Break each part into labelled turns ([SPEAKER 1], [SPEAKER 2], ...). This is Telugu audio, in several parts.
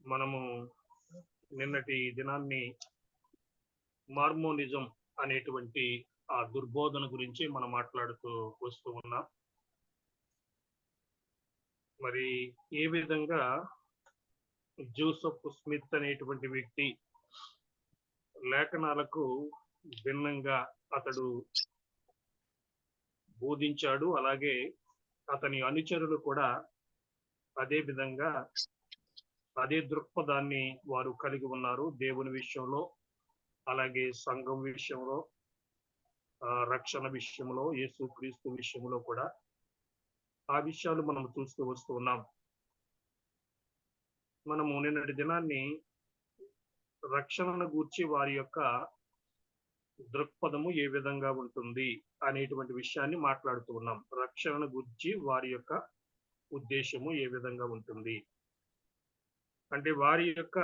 [SPEAKER 1] మనము నిన్నటి దినాన్ని మార్మోనిజం అనేటువంటి ఆ దుర్బోధన గురించి మనం మాట్లాడుతూ వస్తూ ఉన్నాం. మరి ఏ విధంగా జోసెఫ్ స్మిత్ అనేటువంటి వ్యక్తి లేఖనాలకు భిన్నంగా అతడు బోధించాడు, అలాగే అతని అనుచరులు కూడా అదే విధంగా అదే దృక్పథాన్ని వారు కలిగి ఉన్నారు. దేవుని విషయంలో, అలాగే సంఘం విషయంలో, రక్షణ విషయంలో, యేసుక్రీస్తు విషయంలో కూడా ఆ విషయాలు మనం చూస్తూ వస్తూ ఉన్నాం. మనము నిన్నటి దినాన్ని రక్షణను గూర్చి వారి యొక్క దృక్పథము ఏ విధంగా ఉంటుంది అనేటువంటి విషయాన్ని మాట్లాడుతూ ఉన్నాం. రక్షణను గూర్చి వారి యొక్క ఉద్దేశము ఏ విధంగా ఉంటుంది అంటే వారి యొక్క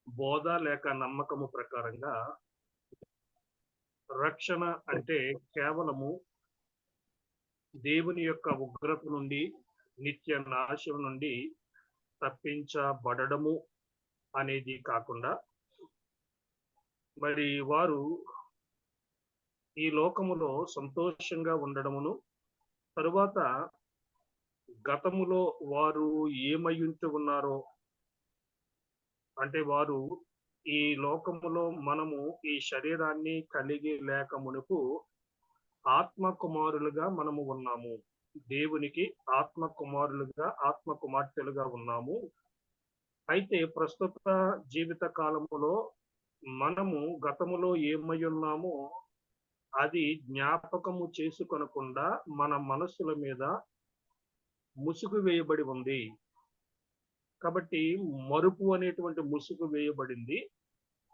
[SPEAKER 1] బోధ లేక నమ్మకము ప్రకారంగా రక్షణ అంటే కేవలము దేవుని యొక్క ఉగ్రత నుండి, నిత్య నాశం నుండి తప్పించబడము అనేది కాకుండా, మరి వారు ఈ లోకములో సంతోషంగా ఉండడమును, తరువాత గతములో వారు ఏమయ్యుంటూ ఉన్నారో, అంటే వారు ఈ లోకములో మనము ఈ శరీరాన్ని కలిగి లేక మునుపు ఆత్మ కుమారులుగా మనము ఉన్నాము. దేవునికి ఆత్మ కుమారులుగా, ఆత్మ కుమార్తెలుగా ఉన్నాము. అయితే ప్రస్తుత జీవిత కాలములో మనము గతములో ఏమై ఉన్నామో అది జ్ఞాపకము చేసుకొనకుండా మన మనస్సుల మీద ముసుగు వేయబడి ఉంది. కాబట్టి మరుపు అనేటువంటి ముసుగు వేయబడింది.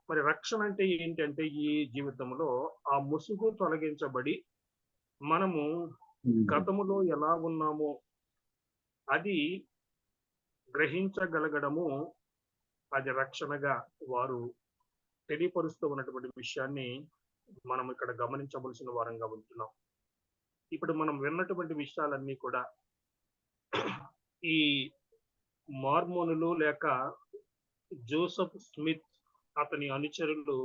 [SPEAKER 1] మరి రక్షణ అంటే ఏంటంటే ఈ జీవితంలో ఆ ముసుగు తొలగించబడి మనము గతములో ఎలా ఉన్నామో అది గ్రహించగలగడము, అది రక్షణగా వారు తెలియపరుస్తూ ఉన్నటువంటి విషయాన్ని మనం ఇక్కడ గమనించవలసిన వారంగా ఉంటున్నాం. ఇప్పుడు మనం విన్నటువంటి విషయాలన్నీ కూడా ఈ మార్మోనులు లేక జోసెఫ్ స్మిత్ అతని అనుచరులు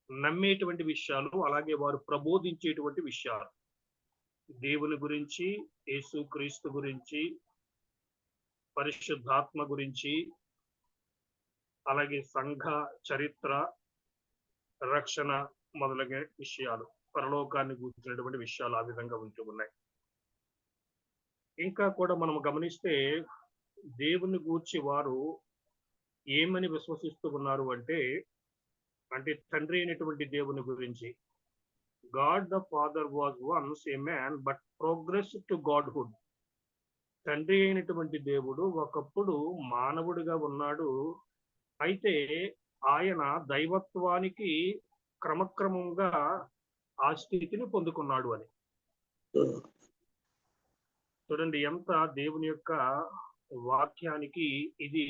[SPEAKER 1] నమ్మేటువంటి విషయాలు, అలాగే వారు ప్రబోధించేటువంటి విషయాలు, దేవుని గురించి, యేసుక్రీస్తు గురించి, పరిశుద్ధాత్మ గురించి, అలాగే సంఘ చరిత్ర, రక్షణ మొదలగే విషయాలు, పరలోకాన్ని గురించినటువంటి విషయాలు ఆ విధంగా ఉంటూ ఉన్నాయి. ఇంకా కూడా మనం గమనిస్తే దేవుని గూర్చి వారు ఏమని విశ్వసిస్తూ ఉన్నారు అంటే తండ్రి అయినటువంటి దేవుని గురించి, God the father was once A man but progress to godhood. తండ్రి అయినటువంటి దేవుడు ఒకప్పుడు మానవుడిగా ఉన్నాడు, అయితే ఆయన దైవత్వానికి క్రమక్రమంగా ఆ స్థితిని పొందుకున్నాడు అని. చూడండి ఎంత దేవుని యొక్క వాక్యానికి ఇది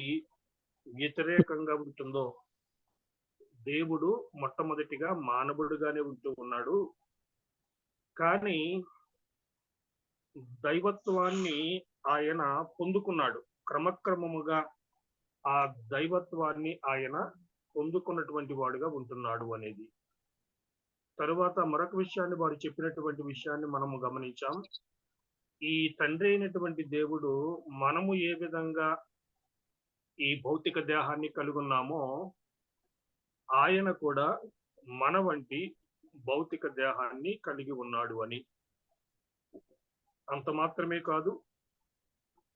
[SPEAKER 1] వ్యతిరేకంగా ఉంటుందో. దేవుడు మొట్టమొదటిగా మానవుడిగానే ఉంటూ ఉన్నాడు, కానీ దైవత్వాన్ని ఆయన పొందుకున్నాడు. క్రమక్రమముగా ఆ దైవత్వాన్ని ఆయన పొందుకున్నటువంటి వాడుగా ఉంటున్నాడు అనేది. తరువాత మరొక విషయాన్ని వారు చెప్పినటువంటి విషయాన్ని మనము గమనించాం. ఈ తండ్రి అయినటువంటి దేవుడు మనము ఏ విధంగా ఈ భౌతిక దేహాన్ని కలిగి ఉన్నామో ఆయన కూడా మన వంటి భౌతిక దేహాన్ని కలిగి ఉన్నాడు అని. అంత మాత్రమే కాదు,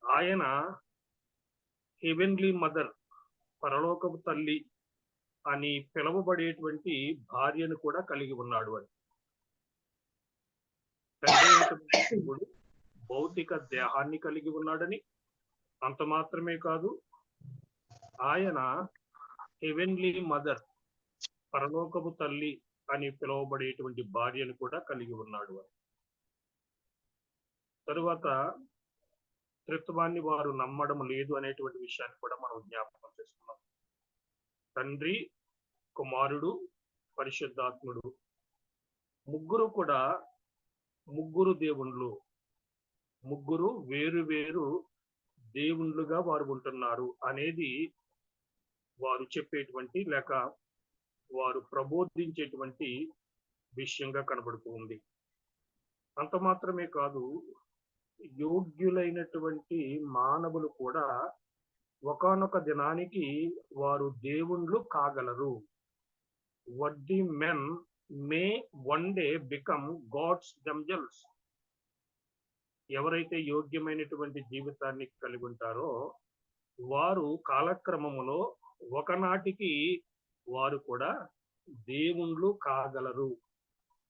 [SPEAKER 1] ఆయన హెవెన్లీ మదర్, పరలోకపు తల్లి అని పిలువబడేటువంటి భార్యను కూడా కలిగి ఉన్నాడు అని. దేవుడు భౌతిక దేహాన్ని కలిగి ఉన్నాడని, అంత మాత్రమే కాదు, ఆయన హెవెన్లీ మదర్, పరలోకపు తల్లి అని పిలువబడేటువంటి భార్యను కూడా కలిగి ఉన్నాడు అని. తరువాత త్రిత్వాన్ని వారు నమ్మడం లేదు అనేటువంటి విషయాన్ని కూడా మనం జ్ఞాపకం చేస్తున్నాం. తండ్రి, కుమారుడు, పరిశుద్ధాత్ముడు ముగ్గురు కూడా ముగ్గురు దేవుళ్ళు, ముగ్గురు వేరు వేరు దేవుళ్ళుగా వారు ఉంటున్నారు అనేది వారు చెప్పేటువంటి లేక వారు ప్రబోధించేటువంటి విషయంగా కనబడుతూ ఉంది. అంత మాత్రమే కాదు, యోగ్యులైనటువంటి మానవులు కూడా ఒకానొక దినానికి వారు దేవుళ్ళు కాగలరు. Worthy men may one day become gods themselves. ఎవరైతే యోగ్యమైనటువంటి జీవితాన్ని కలిగి ఉంటారో వారు కాలక్రమములో ఒకనాటికి వారు కూడా దేవుళ్ళు కాగలరు.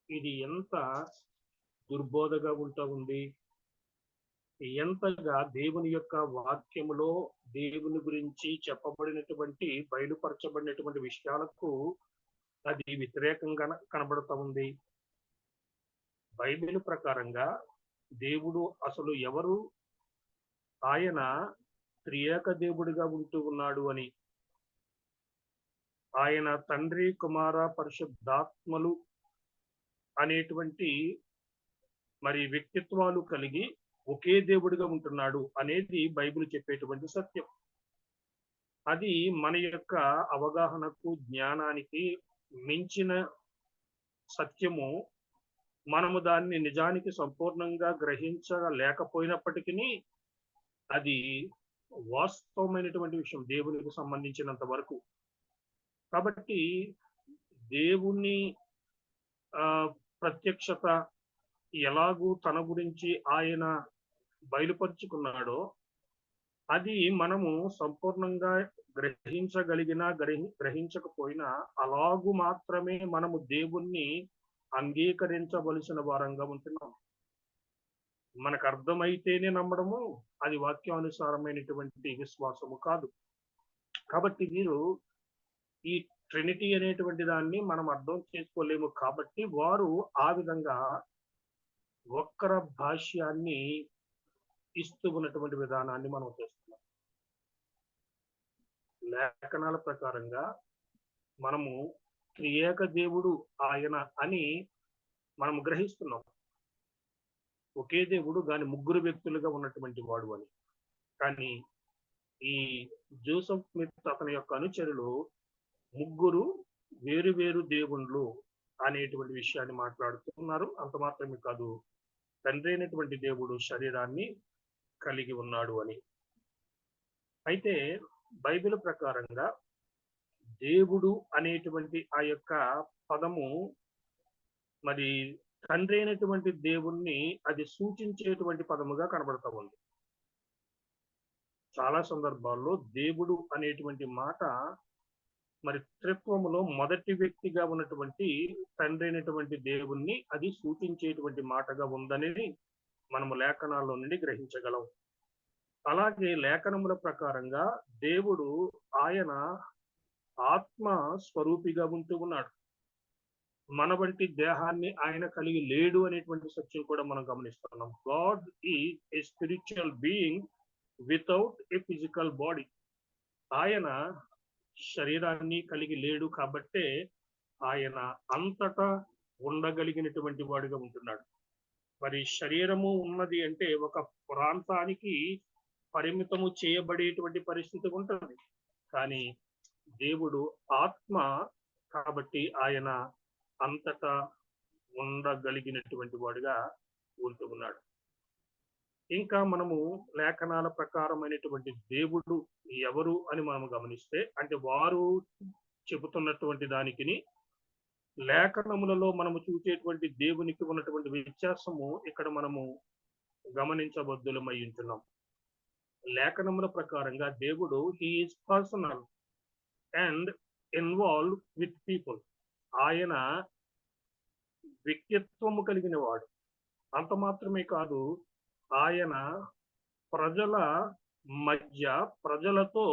[SPEAKER 1] ఇది ఎంత దుర్బోధగా ఉంటా ఉంది. ఎంతగా దేవుని యొక్క వాక్యములో దేవుని గురించి చెప్పబడినటువంటి బయలుపరచబడినటువంటి విషయాలకు అది వ్యతిరేకంగా కనబడుతూ ఉంది. బైబిల్ ప్రకారంగా దేవుడు అసలు ఎవరు? ఆయన త్రియేక దేవుడిగా ఉంటూ ఉన్నాడు అని, ఆయన తండ్రి, కుమార, పరిశుద్ధాత్మలు అనేటువంటి మరి వ్యక్తిత్వాలు కలిగి ఒకే దేవుడిగా ఉంటున్నాడు అనేది బైబిల్ చెప్పేటువంటి సత్యం. అది మన యొక్క అవగాహనకు, జ్ఞానానికి మించిన సత్యము. మనము దాన్ని నిజానికి సంపూర్ణంగా గ్రహించలేకపోయినప్పటికీ అది వాస్తవమైనటువంటి విషయం దేవునికి సంబంధించినంత వరకు. కాబట్టి దేవుని ప్రత్యక్షత ఎలాగూ తన గురించి ఆయన బయలుపరుచుకున్నాడో అది మనము సంపూర్ణంగా గ్రహించగలిగినా గ్రహించకపోయినా అలాగూ మాత్రమే మనము దేవుణ్ణి అంగీకరించవలసిన వారంగా ఉంటున్నాం. మనకు అర్థమైతేనే నమ్మడము అది వాక్యానుసారమైనటువంటి విశ్వాసము కాదు. కాబట్టి మీరు ఈ ట్రినిటీ అనేటువంటి దాన్ని మనం అర్థం చేసుకోలేము. కాబట్టి వారు ఆ విధంగా వక్ర భాష్యాన్ని ఇస్తూ ఉన్నటువంటి విధానాన్ని మనం చేస్తున్నాం. లేఖనాల ప్రకారంగా మనము త్రియేక దేవుడు ఆయన అని మనం గ్రహిస్తున్నాం. ఒకే దేవుడు దాని ముగ్గురు వ్యక్తులుగా ఉన్నటువంటి వాడు అని. కానీ ఈ జోసెఫ్ స్మిత్ అతని యొక్క అనుచరులు ముగ్గురు వేరు వేరు దేవుళ్ళు అనేటువంటి విషయాన్ని మాట్లాడుతున్నారు. అంత మాత్రమే కాదు, తండ్రి అయినటువంటి దేవుడు శరీరాన్ని కలిగి ఉన్నాడు అని. అయితే బైబిల్ ప్రకారంగా దేవుడు అనేటువంటి ఆ యొక్క పదము మరి తండ్రి అయినటువంటి దేవుణ్ణి అది సూచించేటువంటి పదముగా కనబడతా ఉంది. చాలా సందర్భాల్లో దేవుడు అనేటువంటి మాట మరి త్రిత్వములో మొదటి వ్యక్తిగా ఉన్నటువంటి తండ్రి అయినటువంటి దేవుణ్ణి అది సూచించేటువంటి మాటగా ఉందని మనము లేఖనాల్లో నుండి గ్రహించగలం. అలాగే లేఖనముల ప్రకారంగా దేవుడు ఆయన ఆత్మ స్వరూపిగా ఉంటూ ఉన్నాడు. మన వంటి దేహాన్ని ఆయన కలిగి లేడు అనేటువంటి సత్యం కూడా మనం గమనిస్తున్నాం. God is a spiritual being without a physical body. ఆయన శరీరాన్ని కలిగి లేడు కాబట్టే ఆయన అంతటా ఉండగలిగినటువంటి వాడిగా ఉంటున్నాడు. మరి శరీరము ఉన్నది అంటే ఒక ప్రాంతానికి పరిమితము చేయబడేటువంటి పరిస్థితి ఉంటుంది. కానీ దేవుడు ఆత్మ కాబట్టి ఆయన అంతటా ఉండగలిగినటువంటి వాడుగా ఉంటూ ఉన్నాడు. ఇంకా మనము లేఖనాల ప్రకారమైనటువంటి దేవుడు ఎవరు అని మనము గమనిస్తే, అంటే వారు చెబుతున్నటువంటి దానికి లేఖనములలో మనము చూసేటువంటి దేవునికి ఉన్నటువంటి వ్యత్యాసము ఇక్కడ మనము గమనించబద్దులమై ఉంటున్నాం. లేఖనముల ప్రకారంగా దేవుడు he is personal and involve with people. ఆయన వ్యక్తిత్వము కలిగిన వాడు. అంత మాత్రమే కాదు, ఆయన ప్రజల మధ్య ప్రజలతో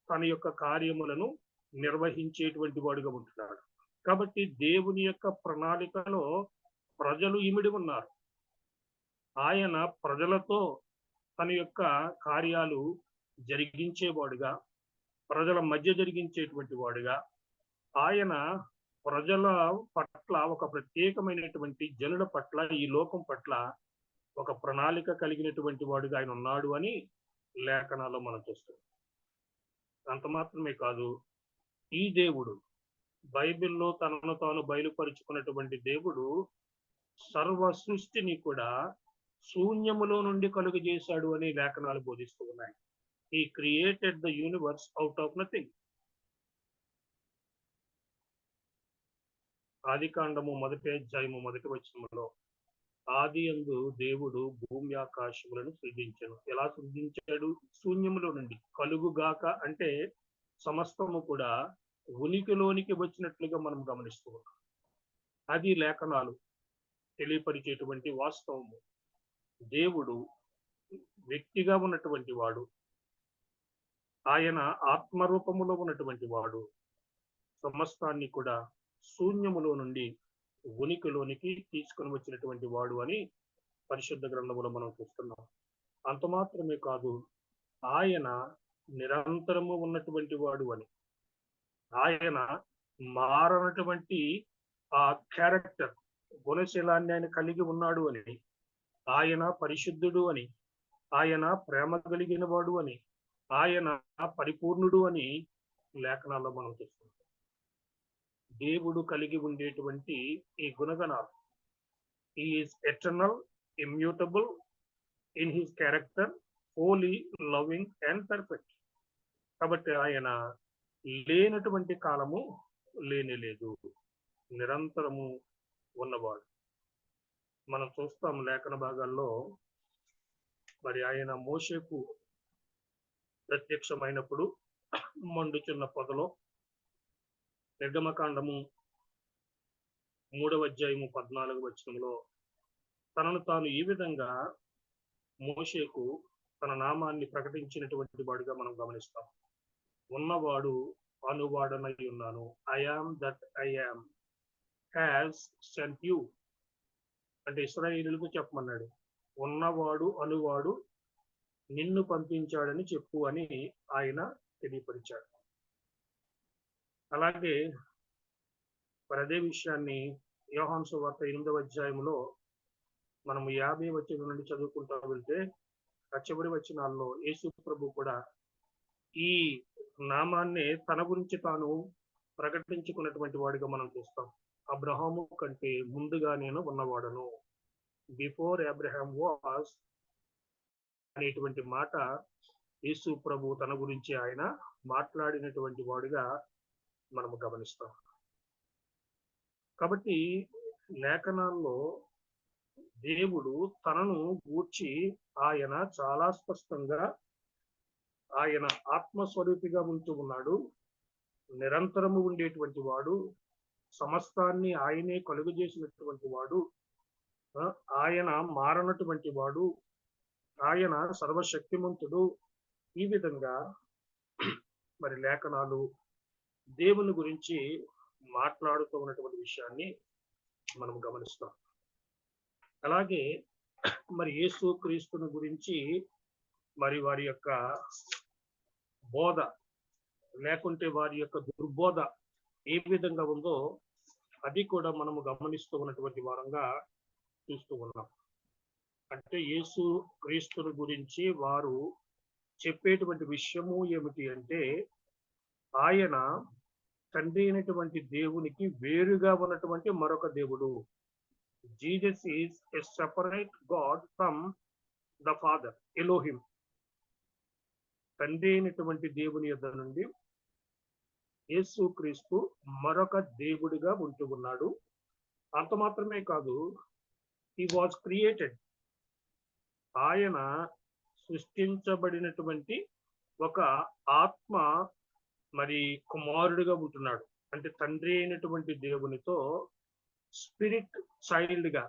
[SPEAKER 1] తన యొక్క కార్యములను నిర్వహించేటువంటి వాడుగా ఉంటున్నాడు. కాబట్టి దేవుని యొక్క ప్రణాళికలో ప్రజలు ఇమిడి ఉన్నారు. ఆయన ప్రజలతో తన యొక్క కార్యాలు జరిగించేవాడుగా, ప్రజల మధ్య జరిగించేటువంటి వాడుగా, ఆయన ప్రజల పట్ల ఒక ప్రత్యేకమైనటువంటి జనుల పట్ల, ఈ లోకం పట్ల ఒక ప్రణాళిక కలిగినటువంటి వాడుగా ఆయన ఉన్నాడు అని లేఖనాల్లో మనం చూస్తాం. అంత మాత్రమే కాదు, ఈ దేవుడు బైబిల్లో తనను తాను బయలుపరుచుకున్నటువంటి దేవుడు సర్వ సృష్టిని కూడా శూన్యములో నుండి కలుగజేశాడు అని లేఖనాలు బోధిస్తూ ఉన్నాయి. He created the universe out of nothing. ఆదికాండము 1వ అధ్యాయము 1వ వచనములో ఆదియందు దేవుడు భూమి ఆకాశములను సృజించెను. ఎలా సృజించాడు? శూన్యములో నుండి. కలుగుగాక అంటే సమస్తము కూడా ఉనికిలోనికి వచ్చినట్లుగా మనం గమనిస్తూ ఉన్నాం. అది లేఖనాలు తెలియపరిచేటువంటి వాస్తవము. దేవుడు వ్యక్తిగా ఉన్నటువంటి వాడు, ఆయన ఆత్మరూపములో ఉన్నటువంటి వాడు, సమస్తాన్ని కూడా శూన్యములో నుండి ఉనికిలోనికి తీసుకొని వచ్చినటువంటి వాడు అని పరిశుద్ధ గ్రంథములో మనం చూస్తున్నాం. అంత మాత్రమే కాదు, ఆయన నిరంతరము ఉన్నటువంటి వాడు అని, ఆయన మారనటువంటి ఆ క్యారెక్టర్ గుణశీలాన్ని ఆయన కలిగి ఉన్నాడు అని, ఆయన పరిశుద్ధుడు అని, ఆయన ప్రేమ కలిగిన వాడు అని, ఆయన పరిపూర్ణుడు అని లేఖనాల్లో మనం చూస్తున్నాం. దేవుడు కలిగి ఉండేటువంటి ఈ గుణగణాలు, he is eternal, immutable in his character, holy, loving and perfect. కాబట్టి ఆయన లేనటువంటి కాలము లేనే లేదు, నిరంతరము ఉన్నవాడు. మనం చూస్తాం లేఖన భాగాల్లో, మరి ఆయన మోషేకు ప్రత్యక్షమైనప్పుడు మండుచున్న పొదలో, నిర్గమకాండము 3వ అధ్యాయము 14వ వచనంలో తనను తాను ఈ విధంగా మోషేకు తన నామాన్ని ప్రకటించినటువంటి వాడుగా మనం గమనిస్తాం. ఉన్నవాడు అనువాడనై ఉన్నాను, I am that I am has sent you అంటే ఇశ్రాయేలులకు చెప్పమన్నాడు. ఉన్నవాడు అనువాడు నిన్ను పంపించాడని చెప్పు అని ఆయన తెలియపరిచాడు. అలాగే మరి అదే విషయాన్ని యోహాను సువార్త 8వ అధ్యాయంలో మనము 50 వచనం నుండి చదువుకుంటూ వెళ్తే ఆ చివరి వచనాల్లో యేసు ప్రభు కూడా ఈ నామాన్ని తన గురించి తాను ప్రకటించుకున్నటువంటి వాడిగా మనం చూస్తాం. అబ్రహాము కంటే ముందుగా నేను ఉన్నవాడను, బిఫోర్ అబ్రహాం వాస్ అనేటువంటి మాట యేసు ప్రభు తన గురించి ఆయన మాట్లాడినటువంటి వాడిగా మనము గమనిస్తాం. కాబట్టి లేఖనాల్లో దేవుడు తనను గూర్చి ఆయన చాలా స్పష్టంగా ఆయన ఆత్మస్వరూపిగా ఉంటూ ఉన్నాడు, నిరంతరము ఉండేటువంటి వాడు, సమస్తాన్ని ఆయనే కలుగు చేసినటువంటి వాడు, ఆయన మారనటువంటి వాడు, ఆయన సర్వశక్తిమంతుడు. ఈ విధంగా మరి లేఖనాలు దేవుని గురించి మాట్లాడుతూ ఉన్నటువంటి విషయాన్ని మనం గమనిస్తాం. అలాగే మరి యేసు క్రీస్తుని గురించి మరి వారి యొక్క బోధ లేకుంటే వారి యొక్క దుర్బోధ ఏ విధంగా ఉందో అది కూడా మనము గమనిస్తూ ఉన్నటువంటి వారంగా చూస్తూ ఉన్నాం. అంటే యేసు క్రీస్తుని గురించి వారు చెప్పేటువంటి విషయము ఏమిటి అంటే, ఆయన తండ్రి అయినటువంటి దేవునికి వేరుగా ఉన్నటువంటి మరొక దేవుడు. Jesus is a separate God from the father, Elohim. తండ్రి అయినటువంటి దేవుని యొద్ద నుండి యేసు క్రీస్తు మరొక దేవుడిగా ఉంటూ ఉన్నాడు. అంత మాత్రమే కాదు, హీ వాజ్ క్రియేటెడ్, ఆయన సృష్టించబడినటువంటి ఒక ఆత్మ మరి కుమారుడిగా ఉంటున్నాడు. అంటే తండ్రి అయినటువంటి దేవునితో స్పిరిట్ చైల్డ్ గా,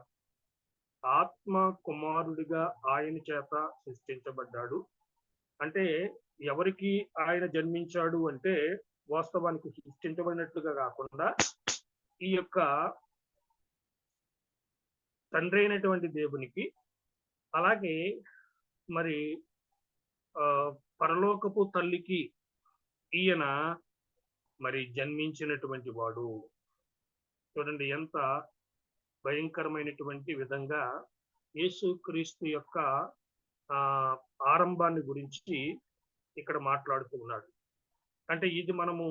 [SPEAKER 1] ఆత్మ కుమారుడిగా ఆయన చేత సృష్టించబడ్డాడు. అంటే ఎవరికి ఆయన జన్మించాడు అంటే వాస్తవానికి సృష్టించబడినట్లుగా కాకుండా ఈ యొక్క తండ్రి అయినటువంటి దేవునికి, అలాగే మరి పరలోకపు తల్లికి ఈయన మరి జన్మించినటువంటి వాడు. చూడండి ఎంత భయంకరమైనటువంటి విధంగా యేసు క్రీస్తు యొక్క ఆ ఆరంభాన్ని గురించి ఇక్కడ మాట్లాడుతూ ఉన్నాడు. అంటే ఇది మనము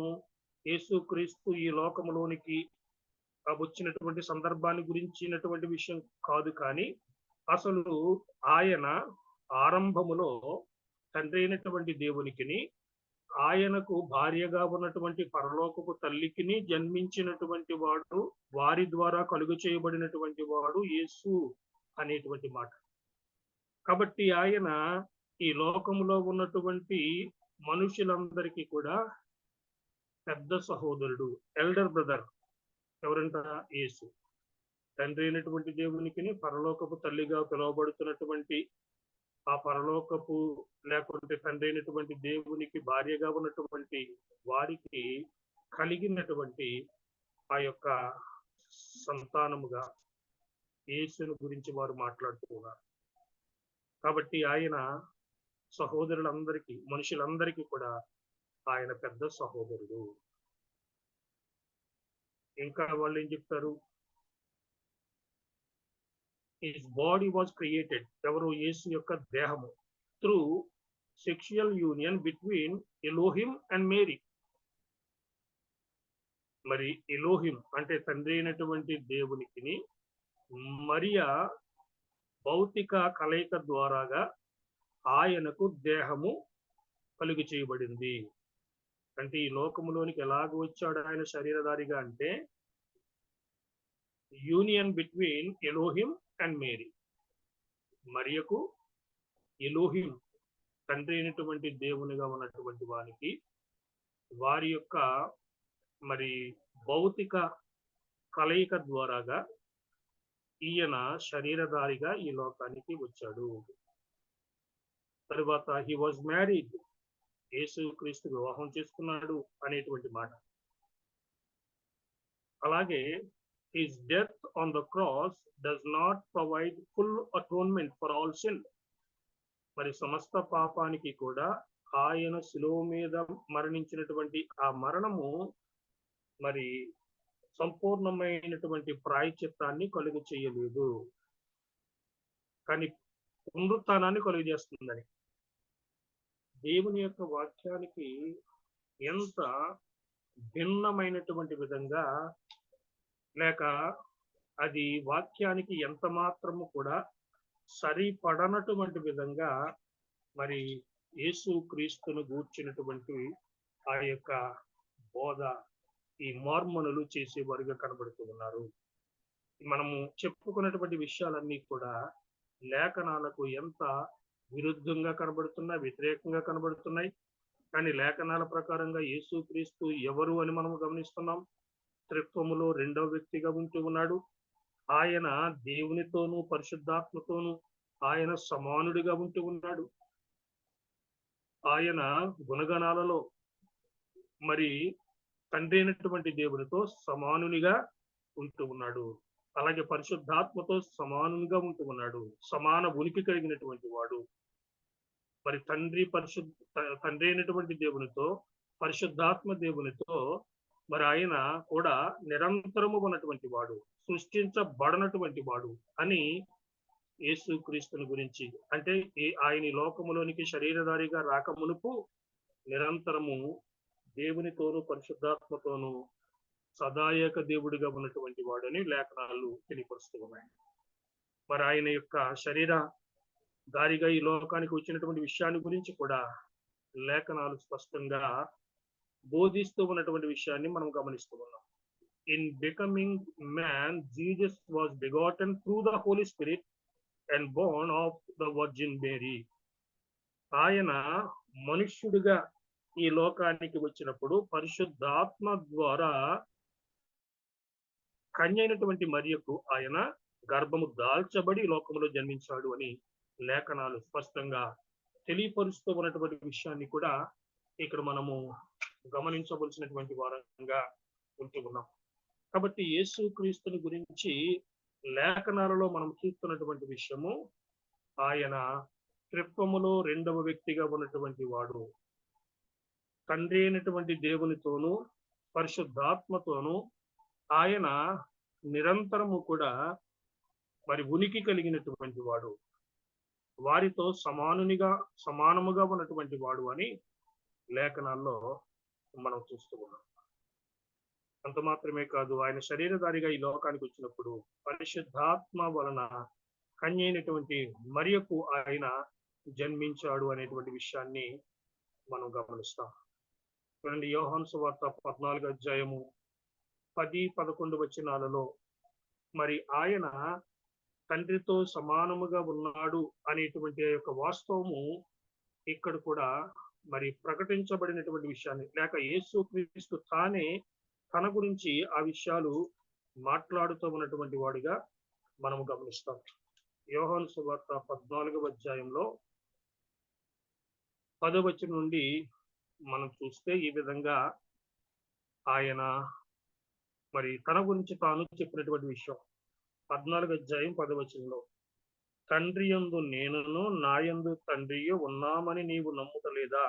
[SPEAKER 1] యేసుక్రీస్తు ఈ లోకములోనికి వచ్చినటువంటి సందర్భాన్ని గురించినటువంటి విషయం కాదు, కానీ అసలు ఆయన ఆరంభములో తండ్రి అయినటువంటి దేవునికిని, ఆయనకు భార్యగా ఉన్నటువంటి పరలోకపు తల్లికిని జన్మించినటువంటి వాడు, వారి ద్వారా కలుగు చేయబడినటువంటి వాడు యేసు అనేటువంటి మాట. కాబట్టి ఆయన ఈ లోకములో ఉన్నటువంటి మనుషులందరికీ కూడా పెద్ద సహోదరుడు, ఎల్డర్ బ్రదర్. ఎవరంట? యేసు. తండ్రి అయినటువంటి దేవునికి పరలోకపు తల్లిగా పిలువబడుతున్నటువంటి ఆ పరలోకపు లేకుంటే తండ్రి అయినటువంటి దేవునికి భార్యగా ఉన్నటువంటి వారికి కలిగినటువంటి ఆ యొక్క సంతానముగా యేసుని గురించి వారు మాట్లాడుతూ ఉన్నారు. కాబట్టి ఆయన సహోదరులందరికీ, మనుషులందరికీ కూడా ఆయన పెద్ద సహోదరుడు. ఇంకా వాళ్ళు ఏం చెప్తారు? హిస్ బాడీ వాజ్ క్రియేటెడ్, ఎవరు? యేసు యొక్క దేహము, through sexual union between Elohim and Mary. మరి ఎలోహిం అంటే తండ్రి అయినటువంటి దేవునికి మరియా భౌతిక కలయిక ద్వారాగా ఆయనకు దేహము కలుగు చేయబడింది. అంటే ఈ లోకములోనికి ఎలాగ వచ్చాడు ఆయన శరీరధారిగా అంటే union between Elohim and Mary. మరియకు ఎలోహిం తండ్రి అయినటువంటి దేవునిగా ఉన్నటువంటి వారికి వారి యొక్క మరి భౌతిక కలయిక ద్వారాగా ఈయన శరీరధారిగా ఈ లోకానికి వచ్చాడు. తరువాత హీ వాజ్ మ్యారీడ్, యేసు క్రీస్తు వివాహం చేసుకున్నాడు అనేటువంటి మాట. అలాగే his death on the cross does not provide full atonement for all sin. మరి సమస్త పాపానికి కూడా ఆయన శిలువ మీద మరణించినటువంటి ఆ మరణము మరి సంపూర్ణమైనటువంటి ప్రాయశ్చిత్తాన్ని కలుగు చేయలేదు, కానీ పునరుత్థానాన్ని కలుగు చేస్తుందని. దేవుని యొక్క వాక్యానికి ఎంత భిన్నమైనటువంటి విధంగా, లేక అది వాక్యానికి ఎంత మాత్రము కూడా సరిపడనటువంటి విధంగా మరి యేసు క్రీస్తును గూర్చినటువంటి ఆ యొక్క బోధ ఈ మార్మనులు చేసేవారుగా కనబడుతూ ఉన్నారు. మనము చెప్పుకున్నటువంటి విషయాలన్నీ కూడా లేఖనాలకు ఎంత విరుద్ధంగా కనబడుతున్నాయి, వ్యతిరేకంగా కనబడుతున్నాయి. కానీ లేఖనాల ప్రకారంగా యేసు క్రీస్తు ఎవరు అని మనము గమనిస్తున్నాం. త్రిత్వములో రెండవ వ్యక్తిగా ఉంటూ ఉన్నాడు. ఆయన దేవునితోనూ పరిశుద్ధాత్మతోనూ ఆయన సమానుడిగా ఉంటూ ఉన్నాడు. ఆయన గుణగణాలలో మరి తండ్రి అయినటువంటి దేవునితో సమానునిగా ఉంటూ ఉన్నాడు. అలాగే పరిశుద్ధాత్మతో సమానునిగా ఉంటూ ఉన్నాడు. సమాన ఉనికి కలిగినటువంటి వాడు. మరి తండ్రి అయినటువంటి దేవునితో పరిశుద్ధాత్మ దేవునితో మరి ఆయన కూడా నిరంతరము ఉన్నటువంటి వాడు, సృష్టించబడనటువంటి వాడు అని యేసు క్రీస్తుని గురించి, అంటే ఆయన లోకములోనికి శరీరధారిగా రాకమునుపు నిరంతరము దేవునితోనూ పరిశుద్ధాత్మతోనూ సదాయక దేవుడిగా ఉన్నటువంటి వాడని లేఖనాలు తెలియపరుస్తూ ఉన్నాయి. మరి ఆయన యొక్క శరీరధారిగా ఈ లోకానికి వచ్చినటువంటి విషయాన్ని గురించి కూడా లేఖనాలు స్పష్టంగా బోధిస్తూ ఉన్నటువంటి విషయాన్ని మనం గమనిస్తూ ఉన్నాం. In becoming man, Jesus was begotten through the Holy Spirit and born of the virgin Mary. ఆయన మనుష్యుడిగా ఈ లోకానికి వచ్చినప్పుడు పరిశుద్ధాత్మ ద్వారా కన్య అయినటువంటి మరియకు ఆయన గర్భము దాల్చబడి లోకంలో జన్మించాడు అని లేఖనాలు స్పష్టంగా తెలియపరుస్తూ ఉన్నటువంటి విషయాన్ని కూడా ఇక్కడ మనము గమనించవలసినటువంటి వారంగా ఉంటూ ఉన్నాం. కాబట్టి యేసు క్రీస్తుని గురించి లేఖనాలలో మనం చూస్తున్నటువంటి విషయము, ఆయన త్రిత్వములో రెండవ వ్యక్తిగా ఉన్నటువంటి వాడు. తండ్రి అయినటువంటి దేవునితోనూ పరిశుద్ధాత్మతోనూ ఆయన నిరంతరము కూడా మరి ఉనికి కలిగినటువంటి వాడు. వారితో సమానముగా ఉన్నటువంటి వాడు అని లేఖనాల్లో మనం చూస్తూ ఉన్నాం. అంత మాత్రమే కాదు, ఆయన శరీరధారిగా ఈ లోకానికి వచ్చినప్పుడు పరిశుద్ధాత్మ వలన కన్య అయినటువంటి మరియకు ఆయన జన్మించాడు అనేటువంటి విషయాన్ని మనం గమనిస్తాం. చూడండి, యోహాను సువార్త 14 అధ్యాయము 10-11 వచనాలలో మరి ఆయన తండ్రితో సమానముగా ఉన్నాడు అనేటువంటి యొక్క వాస్తవము ఇక్కడ కూడా మరి ప్రకటించబడినటువంటి విషయాన్ని, లేక యేసుక్రీస్తు తానే తన గురించి ఆ విషయాలు మాట్లాడుతూ ఉన్నటువంటి వాడిగా మనం గమనిస్తాం. యోహాను సువార్త 14వ అధ్యాయంలో 10వ వచనం నుండి మనం చూస్తే ఈ విధంగా ఆయన మరి తన గురించి తాను చెప్పినటువంటి విషయం. 14వ అధ్యాయం 10వ వచనంలో, తండ్రి యందు నేనును నా యందు తండ్రియు ఉన్నామని నీవు నమ్ముటలేదా?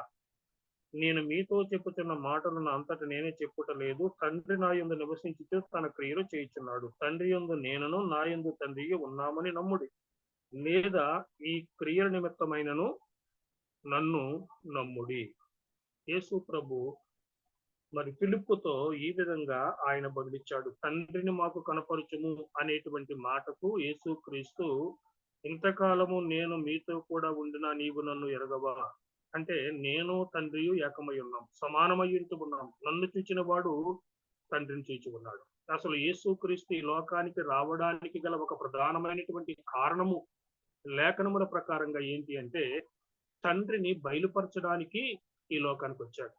[SPEAKER 1] నేను మీతో చెప్పుతున్న మాటలను అంతట నేనే చెప్పుట లేదు. తండ్రి నా యందు నివసించుతూ తన క్రియలు చేయుచున్నాడు. తండ్రి యందు నేనును నా యందు తండ్రియు ఉన్నామని నమ్ముడి, లేదా ఈ క్రియల నిమిత్తమైనను నన్ను నమ్ముడి. యేసు ప్రభు మరి ఫిలిప్పుతో ఈ విధంగా ఆయన బదులిచ్చాడు. తండ్రిని మాకు కనపరచుము అనేటువంటి మాటకు యేసుక్రీస్తు, ఇంతకాలము నేను మీతో కూడా ఉండినా నీవు నన్ను ఎరగవా? అంటే నేను తండ్రియు ఏకమై ఉన్నాం, సమానమై ఉన్నాం. నన్ను చూచిన వాడు తండ్రిని చూచి ఉన్నాడు. అసలు యేసుక్రీస్తు ఈ లోకానికి రావడానికి గల ఒక ప్రధానమైనటువంటి కారణము లేఖనముల ప్రకారంగా ఏంటి అంటే, తండ్రిని బయలుపరచడానికి ఈ లోకానికి వచ్చాడు.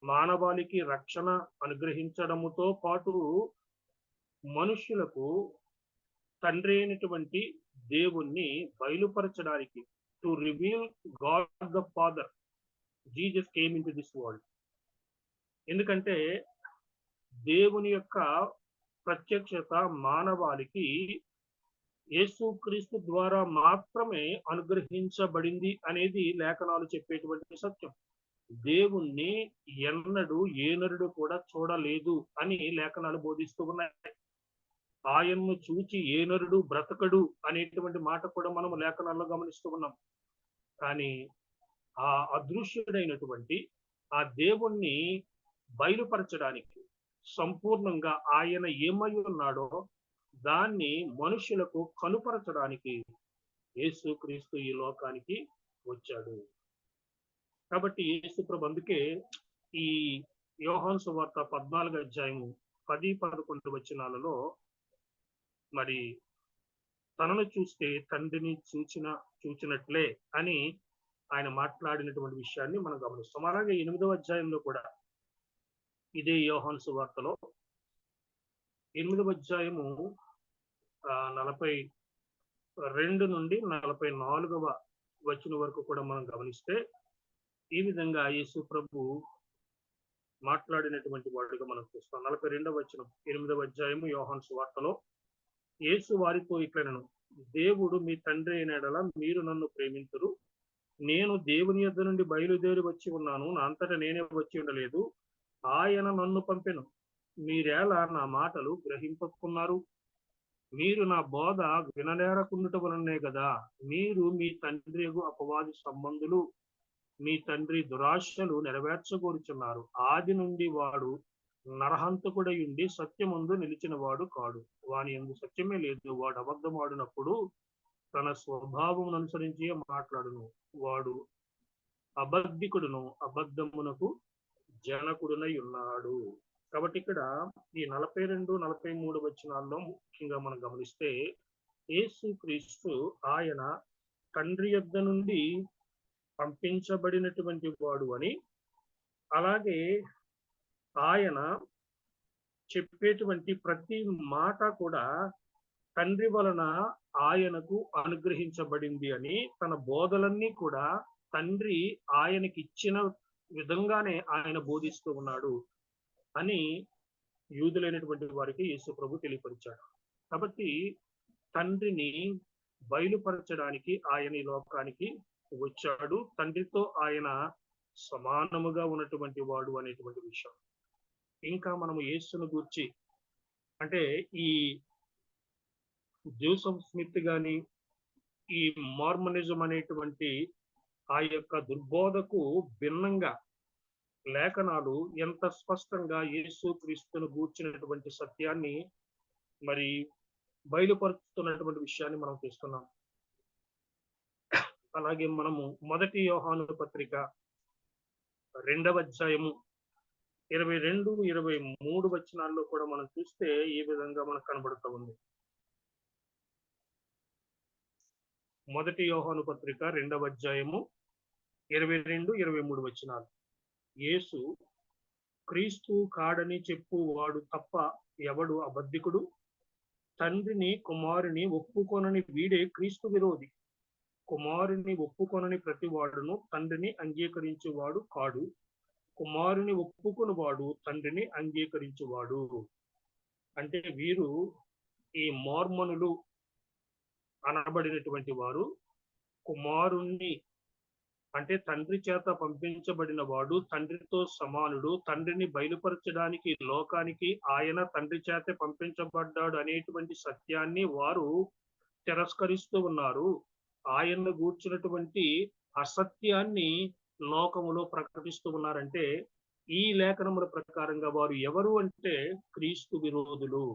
[SPEAKER 1] మానవాళికి రక్షణ అనుగ్రహించడముతో పాటు మనుష్యులకు తండ్రి అయినటువంటి దేవుణ్ణి బయలుపరచడానికి, to reveal God the Father, Jesus came into this world. ఎందుకంటే దేవుని యొక్క ప్రత్యక్షత మానవాళికి యేసుక్రీస్తు ద్వారా మాత్రమే అనుగ్రహించబడింది అనేది లేఖనాలు చెప్పేటువంటి సత్యం. దేవుణ్ణి ఎన్నడూ ఏ నరుడు కూడా చూడలేదు అని లేఖనాలు బోధిస్తూ ఉన్నాయి. ఆయన్ను చూచి ఏ నరుడు బ్రతకడు అనేటువంటి మాట కూడా మనం లేఖనాల్లో గమనిస్తూ ఉన్నాం. కానీ ఆ అదృశ్యుడైనటువంటి ఆ దేవుణ్ణి బయలుపరచడానికి, సంపూర్ణంగా ఆయన ఏమై ఉన్నాడో దాన్ని మనుషులకు కనుపరచడానికి యేసుక్రీస్తు ఈ లోకానికి వచ్చాడు. కాబట్టి యేసు ప్రభు అందుకే ఈ యోహాను సువార్త 14వ అధ్యాయము 10-11 వచనాలలో మరి తనను చూస్తే తండ్రిని చూచినట్లే అని ఆయన మాట్లాడినటువంటి విషయాన్ని మనం గమనిస్తాం. అలాగే 8వ అధ్యాయంలో కూడా ఇదే యోహాను సువార్తలో 8వ అధ్యాయము 42 నుండి 44వ వచనం వరకు కూడా మనం గమనిస్తే ఈ విధంగా యేసు ప్రభు మాట్లాడినటువంటి వాడుగా మనం చూస్తాం. 42వ వచనం 8వ అధ్యాయము యోహాను సువార్తలో, యేసు వారితో ఇట్లనెను, దేవుడు మీ తండ్రి అయిన యెడల మీరు నన్ను ప్రేమింతురు. నేను దేవుని యొద్ద నుండి బయలుదేరి వచ్చి ఉన్నాను, నా అంతటా నేనే వచ్చి ఉండలేదు, ఆయన నన్ను పంపెను. మీరేలా నా మాటలు గ్రహింపకున్నారు? మీరు నా బోధ విననేరకుండుట వలనే కదా మీరు మీ తండ్రి అపవాది సంబంధులు, మీ తండ్రి దురాశలు నెరవేర్చగోరుచున్నారు. ఆది నుండి వాడు నరహంతకుడై ఉండి సత్యమందు నిలిచిన వాడు కాడు, వాని యందు సత్యమే లేదు. వాడు అబద్ధమాడినప్పుడు తన స్వభావం అనుసరించి మాట్లాడును. వాడు అబద్ధికుడును, అబద్ధమునకు జనకుడునై ఉన్నాడు. కాబట్టి ఇక్కడ ఈ 42-43 వచనాల్లో ముఖ్యంగా మనం గమనిస్తే యేసుక్రీస్తు ఆయన తండ్రి యొద్ద నుండి పంపించబడినటువంటి వాడు అని, అలాగే ఆయన చెప్పేటువంటి ప్రతి మాట కూడా తండ్రి వలన ఆయనకు అనుగ్రహించబడింది అని, తన బోధలన్నీ కూడా తండ్రి ఆయనకి ఇచ్చిన విధంగానే ఆయన బోధిస్తూ ఉన్నాడు అని యూదులైనటువంటి వారికి యేసు ప్రభు తెలియపరిచాడు. కాబట్టి తండ్రిని బయలుపరచడానికి ఆయన ఈ లోకానికి వచ్చాడు. తండ్రితో ఆయన సమానముగా ఉన్నటువంటి వాడు అనేటువంటి విషయం. ఇంకా మనము యేసును గూర్చి అంటే ఈ జోసెఫ్ స్మిత్ గాని, ఈ మార్మనిజం అనేటువంటి ఆ యొక్క దుర్బోధకు భిన్నంగా లేఖనాలు ఎంత స్పష్టంగా యేసు క్రీస్తును గూర్చినటువంటి సత్యాన్ని మరి బయలుపరుస్తున్నటువంటి విషయాన్ని మనం చూస్తున్నాం. అలాగే మనము మొదటి యోహాను పత్రిక 2వ అధ్యాయము 22, 23 వచనాల్లో కూడా మనం చూస్తే ఈ విధంగా మనకు కనబడుతూ ఉంది. మొదటి యోహాను పత్రిక 2వ అధ్యాయము 22, 23 వచనాలు. యేసు క్రీస్తు కాడని చెప్పువాడు తప్ప ఎవడు అబద్ధికుడు? తండ్రిని కుమారుని ఒప్పుకొనని వీడే క్రీస్తు విరోధి. కుమారుని ఒప్పుకొనని ప్రతివాడును తండ్రిని అంగీకరించువాడు కాడు. కుమారుని ఒప్పుకొనివాడు తండ్రిని అంగీకరించువాడు. అంటే వీరు ఈ మోర్మనులు అనబడినటువంటి వారు కుమారుణ్ణి అంటే తండ్రి చేత పంపించబడిన వాడు తండ్రితో సమానుడు, తండ్రిని బయలుపరచడానికి లోకానికి ఆయన తండ్రి చేత పంపించబడ్డాడు అనేటువంటి సత్యాన్ని వారు తిరస్కరిస్తూ ఉన్నారు. ఆయన్ను గూర్చినటువంటి అసత్యాన్ని లోకములో ప్రకటిస్తూ ఉన్నారంటే ఈ లేఖనముల ప్రకారంగా వారు ఎవరు అంటే క్రీస్తు విరోధులు,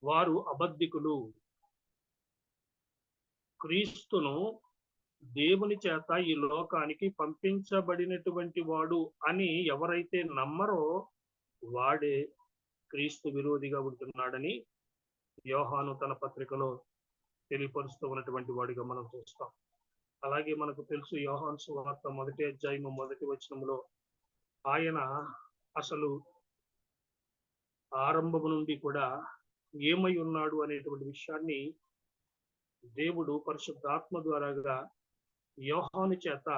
[SPEAKER 1] వారు అబద్ధికులు. క్రీస్తును దేవుని చేత ఈ లోకానికి పంపించబడినటువంటి వాడు అని ఎవరైతే నమ్మరో వాడే క్రీస్తు విరోధిగా ఉంటున్నాడని యోహాను తన పత్రికలో తెలియపరుస్తూ ఉన్నటువంటి వాడిగా మనం చూస్తాం. అలాగే మనకు తెలుసు యోహాను సువార్త 1వ అధ్యాయము 1వ వచనంలో ఆయన అసలు ఆరంభము నుండి కూడా ఏమై ఉన్నాడు అనేటువంటి విషయాన్ని దేవుడు పరిశుద్ధాత్మ ద్వారాగా యోహాను చేత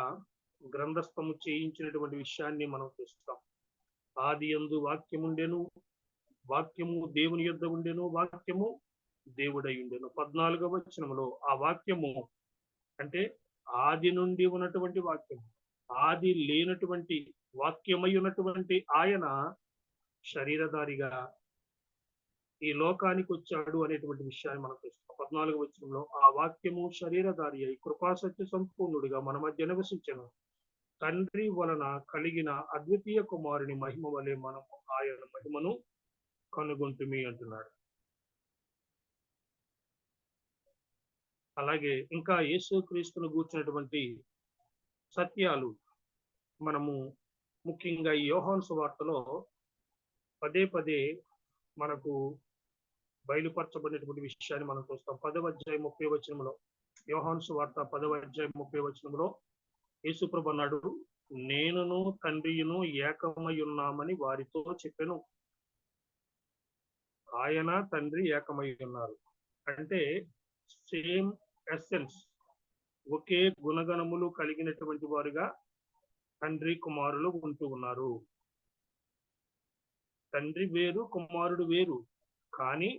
[SPEAKER 1] గ్రంథస్థము చేయించినటువంటి విషయాన్ని మనం చూస్తాం. ఆది యందు వాక్యముండెను, వాక్యము దేవుని యొద్ద ఉండెను, వాక్యము దేవుడై ఉండెను. 14వ వచనంలో ఆ వాక్యము అంటే ఆది నుండి ఉన్నటువంటి వాక్యం, ఆది లేనటువంటి వాక్యమై ఉన్నటువంటి ఆయన శరీరధారిగా ఈ లోకానికి వచ్చాడు అనేటువంటి విషయాన్ని మనం చూస్తాం. 14వ వచనంలో ఆ వాక్యము శరీరధారి అయి కృపాసత్య సంపూర్ణుడిగా మన మధ్య నివసించెను. తండ్రి వలన కలిగిన అద్వితీయ కుమారుని మహిమ వలె మనము ఆయన మహిమను కనుగొంటుమి అంటున్నాడు. అలాగే ఇంకా యేసు క్రీస్తును గూర్చినటువంటి సత్యాలు మనము ముఖ్యంగా ఈ యోహాను సువార్తలో పదే పదే మనకు బయలుపరచబడినటువంటి విషయాన్ని మనం చూస్తాం. 10వ అధ్యాయం 30వ వచనంలో యోహాను సువార్త 10వ అధ్యాయం 30వ వచనంలో యేసు ప్రభు అన్నాడు, నేనును తండ్రియును ఏకమై ఉన్నామని వారితో చెప్పెను. ఆయన తండ్రి ఏకమై ఉన్నారు అంటే సేమ్ ఎసెన్స్, ఒకే గుణగణములు కలిగినటువంటి వారుగా తండ్రి కుమారులు ఉంటూ ఉన్నారు. తండ్రి వేరు, కుమారుడు వేరు, కానీ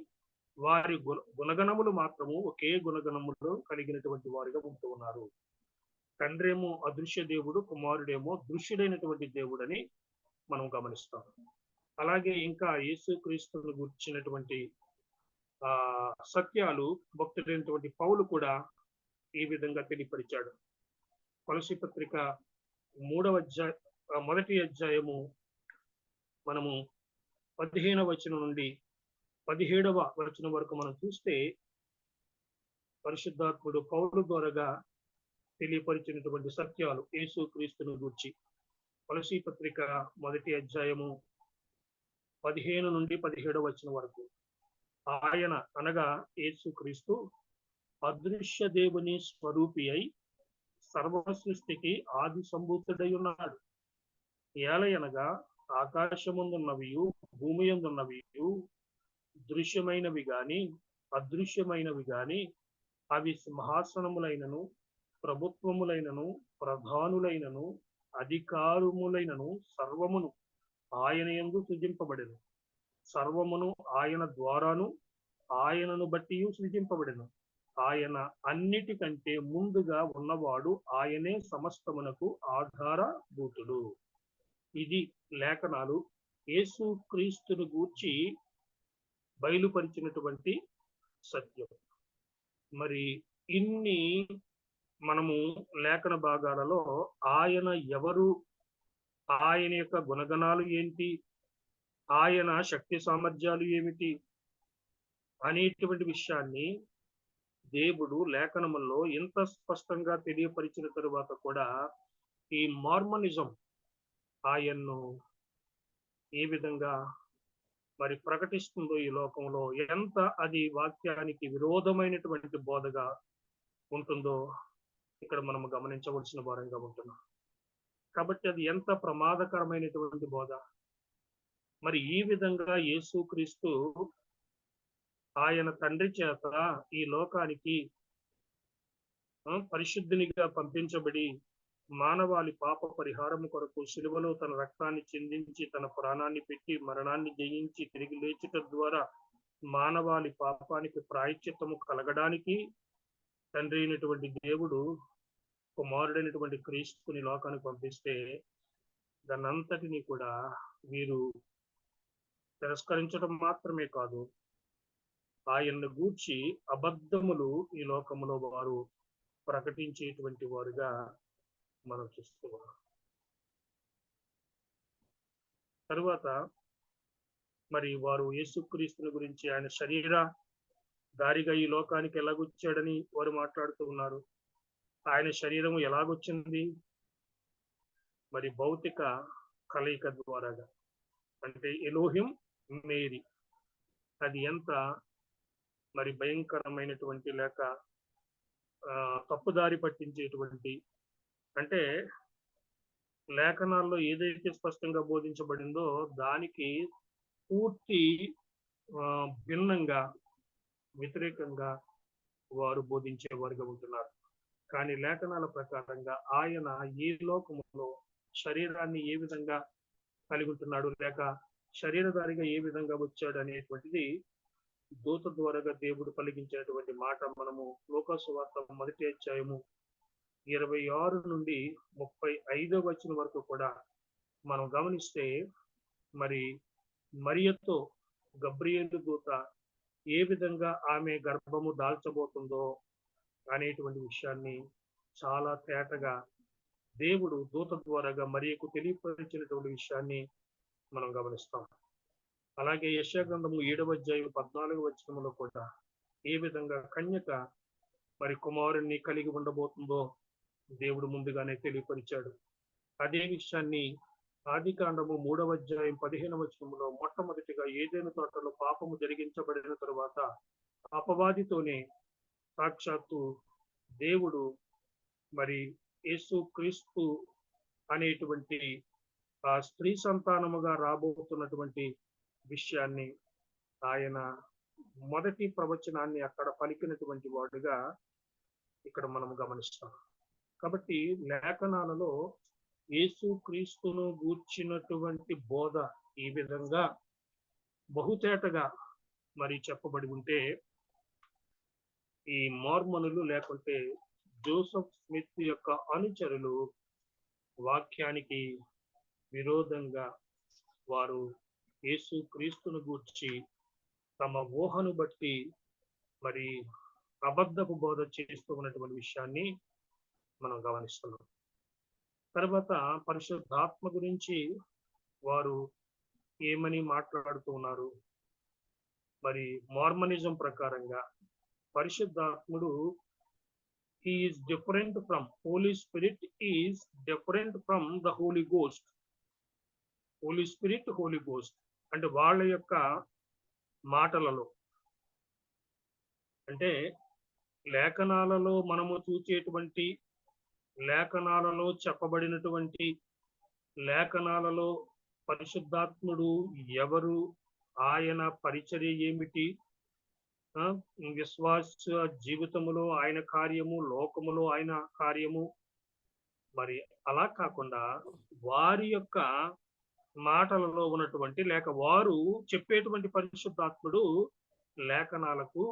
[SPEAKER 1] వారి గుణగణములు మాత్రము ఒకే గుణగణములు కలిగినటువంటి వారుగా ఉంటూ ఉన్నారు. తండ్రి ఏమో అదృశ్య దేవుడు, కుమారుడేమో దృశ్యుడైనటువంటి దేవుడని మనం గమనిస్తాం. అలాగే ఇంకా యేసు క్రీస్తును గురించినటువంటి సత్యాలు భక్తుడైనటువంటి పౌలు కూడా ఈ విధంగా తెలియపరిచాడు. కొలస్సీ పత్రిక 1వ అధ్యాయము మనము 15వ వచనం నుండి 17వ వచనం వరకు మనం చూస్తే పరిశుద్ధాత్ముడు పౌలు ద్వారాగా తెలియపరిచినటువంటి సత్యాలు యేసు క్రీస్తును గూర్చి. కొలస్సీ పత్రిక 1వ అధ్యాయము 15 నుండి 17వ వచనం వరకు ఆయన అనగా యేసు క్రీస్తు అదృశ్య దేవుని స్వరూపి అయి సర్వ సృష్టికి ఆది సంభూతుడై ఉన్నాడు. ఏలయనగా ఆకాశముందున్నవి భూమి యందున్నవి దృశ్యమైనవి గాని అదృశ్యమైనవి గాని అవి సింహాసనములైనను ప్రభుత్వములైనను ప్రధానులైనను అధికారములైనను సర్వమును ఆయన యందు సృజింపబడెను. సర్వమును ఆయన ద్వారాను ఆయనను బట్టి సృజింపబడెను. ఆయన అన్నిటికంటే ముందుగా ఉన్నవాడు, ఆయనే సమస్తమునకు ఆధారభూతుడు. ఇది లేఖనాలు యేసు క్రీస్తును గూర్చి బయలుపరిచినటువంటి సత్యం. మరి ఇన్ని మనము లేఖన భాగాలలో ఆయన ఎవరు, ఆయన యొక్క గుణగణాలు ఏంటి, ఆయన శక్తి సామర్థ్యాలు ఏమిటి అనేటువంటి విషయాన్ని దేవుడు లేఖనముల్లో ఎంత స్పష్టంగా తెలియపరిచిన తరువాత కూడా ఈ మార్మనిజం ఆయన్ను ఏ విధంగా మరి ప్రకటిస్తుందో ఈ లోకంలో, ఎంత అది వాక్యానికి విరోధమైనటువంటి బోధగా ఉంటుందో ఇక్కడ మనం గమనించవలసిన వారంగా ఉంటున్నాం. కాబట్టి అది ఎంత ప్రమాదకరమైనటువంటి బోధ. మరి ఈ విధంగా యేసుక్రీస్తు ఆయన తండ్రి చేత ఈ లోకానికి పరిశుద్ధునిగా పంపించబడి మానవాళి పాప పరిహారము కొరకు శిలువలో తన రక్తాన్ని చిందించి తన ప్రాణాన్ని పెట్టి మరణాన్ని జయించి తిరిగి లేచుట ద్వారా మానవాళి పాపానికి ప్రాయశ్చిత్తము కలగడానికి తండ్రి అయినటువంటి దేవుడు కుమారుడైనటువంటి క్రీస్తుని లోకానికి పంపిస్తే దానంతటిని కూడా వీరు తిరస్కరించడం మాత్రమే కాదు, ఆయన్ను గూర్చి అబద్ధములు ఈ లోకములో వారు ప్రకటించేటువంటి వారుగా మనం చూస్తూ ఉన్నాం. తరువాత మరి వారు యేసుక్రీస్తుని గురించి ఆయన శరీర దారిగా ఈ లోకానికి ఎలాగొచ్చాడని వారు మాట్లాడుతూ ఉన్నారు. ఆయన శరీరము ఎలాగొచ్చింది? మరి భౌతిక కలయిక ద్వారాగా, అంటే ఎలోహిం మేరీ. అది ఎంత మరి భయంకరమైనటువంటి లేక తప్పుదారి పట్టించేటువంటి, అంటే లేఖనాల్లో ఏదైతే స్పష్టంగా బోధించబడిందో దానికి పూర్తి భిన్నంగా వ్యతిరేకంగా వారు బోధించేవారుగా ఉంటున్నారు. కానీ లేఖనాల ప్రకారంగా ఆయన ఏ లోకములో శరీరాన్ని ఏ విధంగా కలిగి ఉంటున్నాడు, లేక శరీరధారిగా ఏ విధంగా వచ్చాడు అనేటువంటిది దూత ద్వారాగా దేవుడు కలిగించినటువంటి మాట మనము లూకా సువార్త 1వ అధ్యాయము 26 నుండి 35వ వచనం వరకు కూడా మనం గమనిస్తే మరి మరియతో గబ్రియేలు దూత ఏ విధంగా ఆమె గర్భము దాల్చబోతుందో అనేటువంటి విషయాన్ని చాలా తేటగా దేవుడు దూత ద్వారాగా మరియకు తెలియపరిచినటువంటి విషయాన్ని మనం గమనిస్తాం. అలాగే యెషయా గ్రంథము 7వ అధ్యాయం 14వ వచనంలో కూడా ఏ విధంగా కన్యక మరి కుమారుణ్ణి కలిగి ఉండబోతుందో దేవుడు ముందుగానే తెలియపరిచాడు. అదే విషయాన్ని ఆదికాండము 3వ అధ్యాయం 15వ వచనంలో మొట్టమొదటిగా ఏదైనా తోటలో పాపము జరిగించబడిన తరువాత అపవాదితోనే సాక్షాత్తు దేవుడు మరి యేసుక్రీస్తు అనేటువంటి ఆ స్త్రీ సంతానముగా రాబోతున్నటువంటి విషయాన్ని ఆయన మొదటి ప్రవచనాన్ని అక్కడ పలికినటువంటి వాడుగా ఇక్కడ మనం గమనిస్తాం. కాబట్టి లేఖనాలలో యేసుక్రీస్తును గూర్చినటువంటి బోధ ఈ విధంగా బహుతేటగా మరి చెప్పబడి ఉంటే, ఈ మోర్మనులు లేకుంటే జోసెఫ్ స్మిత్ యొక్క అనుచరులు వాక్యానికి విరోధంగా వారు యేసుక్రీస్తును గూర్చి తమ ఊహను బట్టి మరి అబద్ధపు బోధ చేస్తూ ఉన్నటువంటి విషయాన్ని మనం గమనిస్తున్నాం. తర్వాత పరిశుద్ధాత్మ గురించి వారు ఏమని మాట్లాడుతూ ఉన్నారు? మరి మార్మనిజం ప్రకారంగా పరిశుద్ధాత్ముడు he is different from Holy Spirit is different from the Holy Ghost. Holy Spirit, Holy Ghost అంటే వాళ్ళ యొక్క మాటలలో, అంటే లేఖనాలలో మనము చూచేటువంటి, లేఖనాలలో చెప్పబడినటువంటి, లేఖనాలలో పరిశుద్ధాత్ముడు ఎవరు, ఆయన పరిచర్య ఏమిటి, విశ్వాస జీవితములో ఆయన కార్యము, లోకములో ఆయన కార్యము, మరి అలా కాకుండా వారి యొక్క మాటలలో ఉన్నటువంటి లేక వారు చెప్పేటువంటి పరిశుద్ధాత్ముడు లేఖనాలకు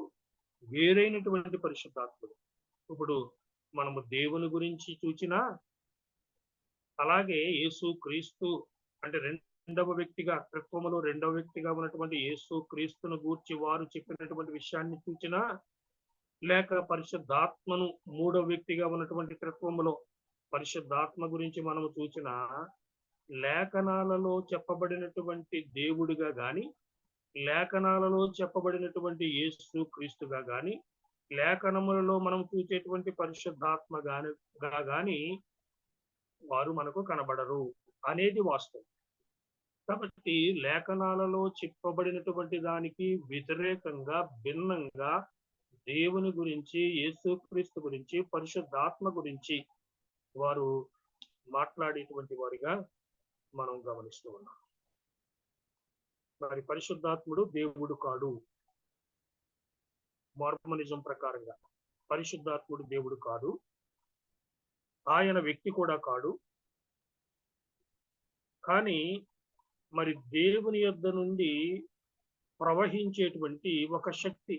[SPEAKER 1] వేరైనటువంటి పరిశుద్ధాత్ముడు. ఇప్పుడు మనము దేవుని గురించి చూచినా, అలాగే యేసు క్రీస్తు అంటే రెండవ వ్యక్తిగా, త్రిత్వములో రెండవ వ్యక్తిగా ఉన్నటువంటి యేసు క్రీస్తును గూర్చి వారు చెప్పినటువంటి విషయాన్ని చూచినా లేక పరిశుద్ధాత్మను మూడో వ్యక్తిగా ఉన్నటువంటి త్రిత్వములో పరిశుద్ధాత్మ గురించి మనము చూసిన లేఖనాలలో చెప్పబడినటువంటి దేవుడిగా గాని, లేఖనాలలో చెప్పబడినటువంటి యేసు క్రీస్తుగా గాని, లేఖనములలో మనం చూసేటువంటి పరిశుద్ధాత్మ గాని వారు మనకు కనబడరు అనేది వాస్తవం. కాబట్టి లేఖనాలలో చెప్పబడినటువంటి దానికి వ్యతిరేకంగా, భిన్నంగా దేవుని గురించి, యేసుక్రీస్తు గురించి, పరిశుద్ధాత్మ గురించి వారు మాట్లాడేటువంటి వారిగా మనం గమనిస్తూ ఉన్నాం. మరి పరిశుద్ధాత్ముడు దేవుడు కాడు. మార్మనిజం ప్రకారంగా పరిశుద్ధాత్ముడు దేవుడు కాదు, ఆయన వ్యక్తి కూడా కాడు. కానీ మరి దేవుని యొద్ద నుండి ప్రవహించేటువంటి ఒక శక్తి,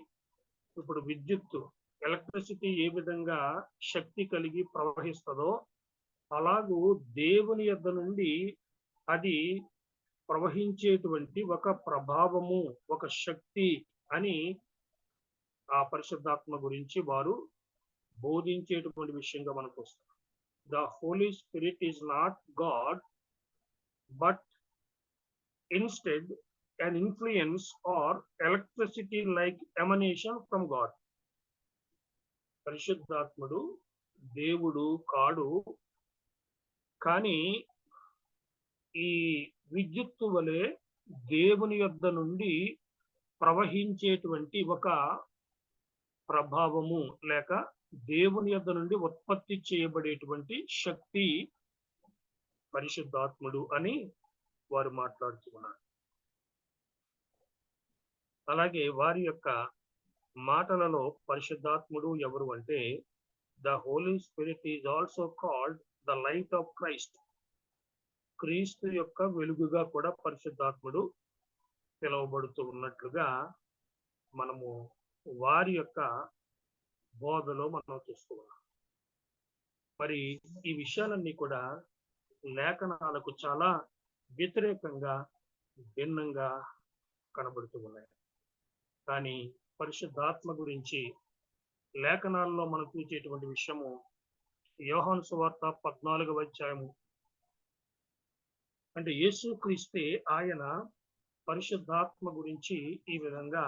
[SPEAKER 1] ఇప్పుడు విద్యుత్తు, ఎలక్ట్రిసిటీ ఏ విధంగా శక్తి కలిగి ప్రవహిస్తుందో అలాగూ దేవుని యొద్ద నుండి అది ప్రవహించేటువంటి ఒక ప్రభావము, ఒక శక్తి అని ఆ పరిశుద్ధాత్మ గురించి వారు బోధించేటువంటి విషయంగా మనకు వస్తుంది. The Holy Spirit is not God, but instead an influence or electricity like emanation from God. పరిశుద్ధాత్ముడు దేవుడు కాడు, కానీ ఈ విద్యుత్తు వలె దేవుని యొద్ద నుండి ప్రవహించేటువంటి ఒక ప్రభావము లేక దేవుని యొద్ద నుండి ఉత్పత్తి చేయబడేటువంటి శక్తి పరిశుద్ధాత్ముడు అని వారు మాట్లాడుతున్నారు. అలాగే వారి యొక్క మాటలలో పరిశుద్ధాత్ముడు ఎవరు అంటే, the Holy Spirit is also called the light of Christ. క్రీస్తు యొక్క వెలుగుగా కూడా పరిశుద్ధాత్ముడు పిలువబడుతూ ఉన్నట్లుగా మనము వారి యొక్క బోధలో మనం చూస్తూ ఉన్నాం. మరి ఈ విషయాలన్నీ కూడా లేఖనాలకు చాలా వ్యతిరేకంగా, భిన్నంగా కనబడుతూ ఉన్నాయి. కానీ పరిశుద్ధాత్మ గురించి లేఖనాల్లో మనం చూసేటువంటి విషయము యోహాను సువార్త 14వ అధ్యాయము, అంటే యేసుక్రీస్తే ఆయన పరిశుద్ధాత్మ గురించి ఈ విధంగా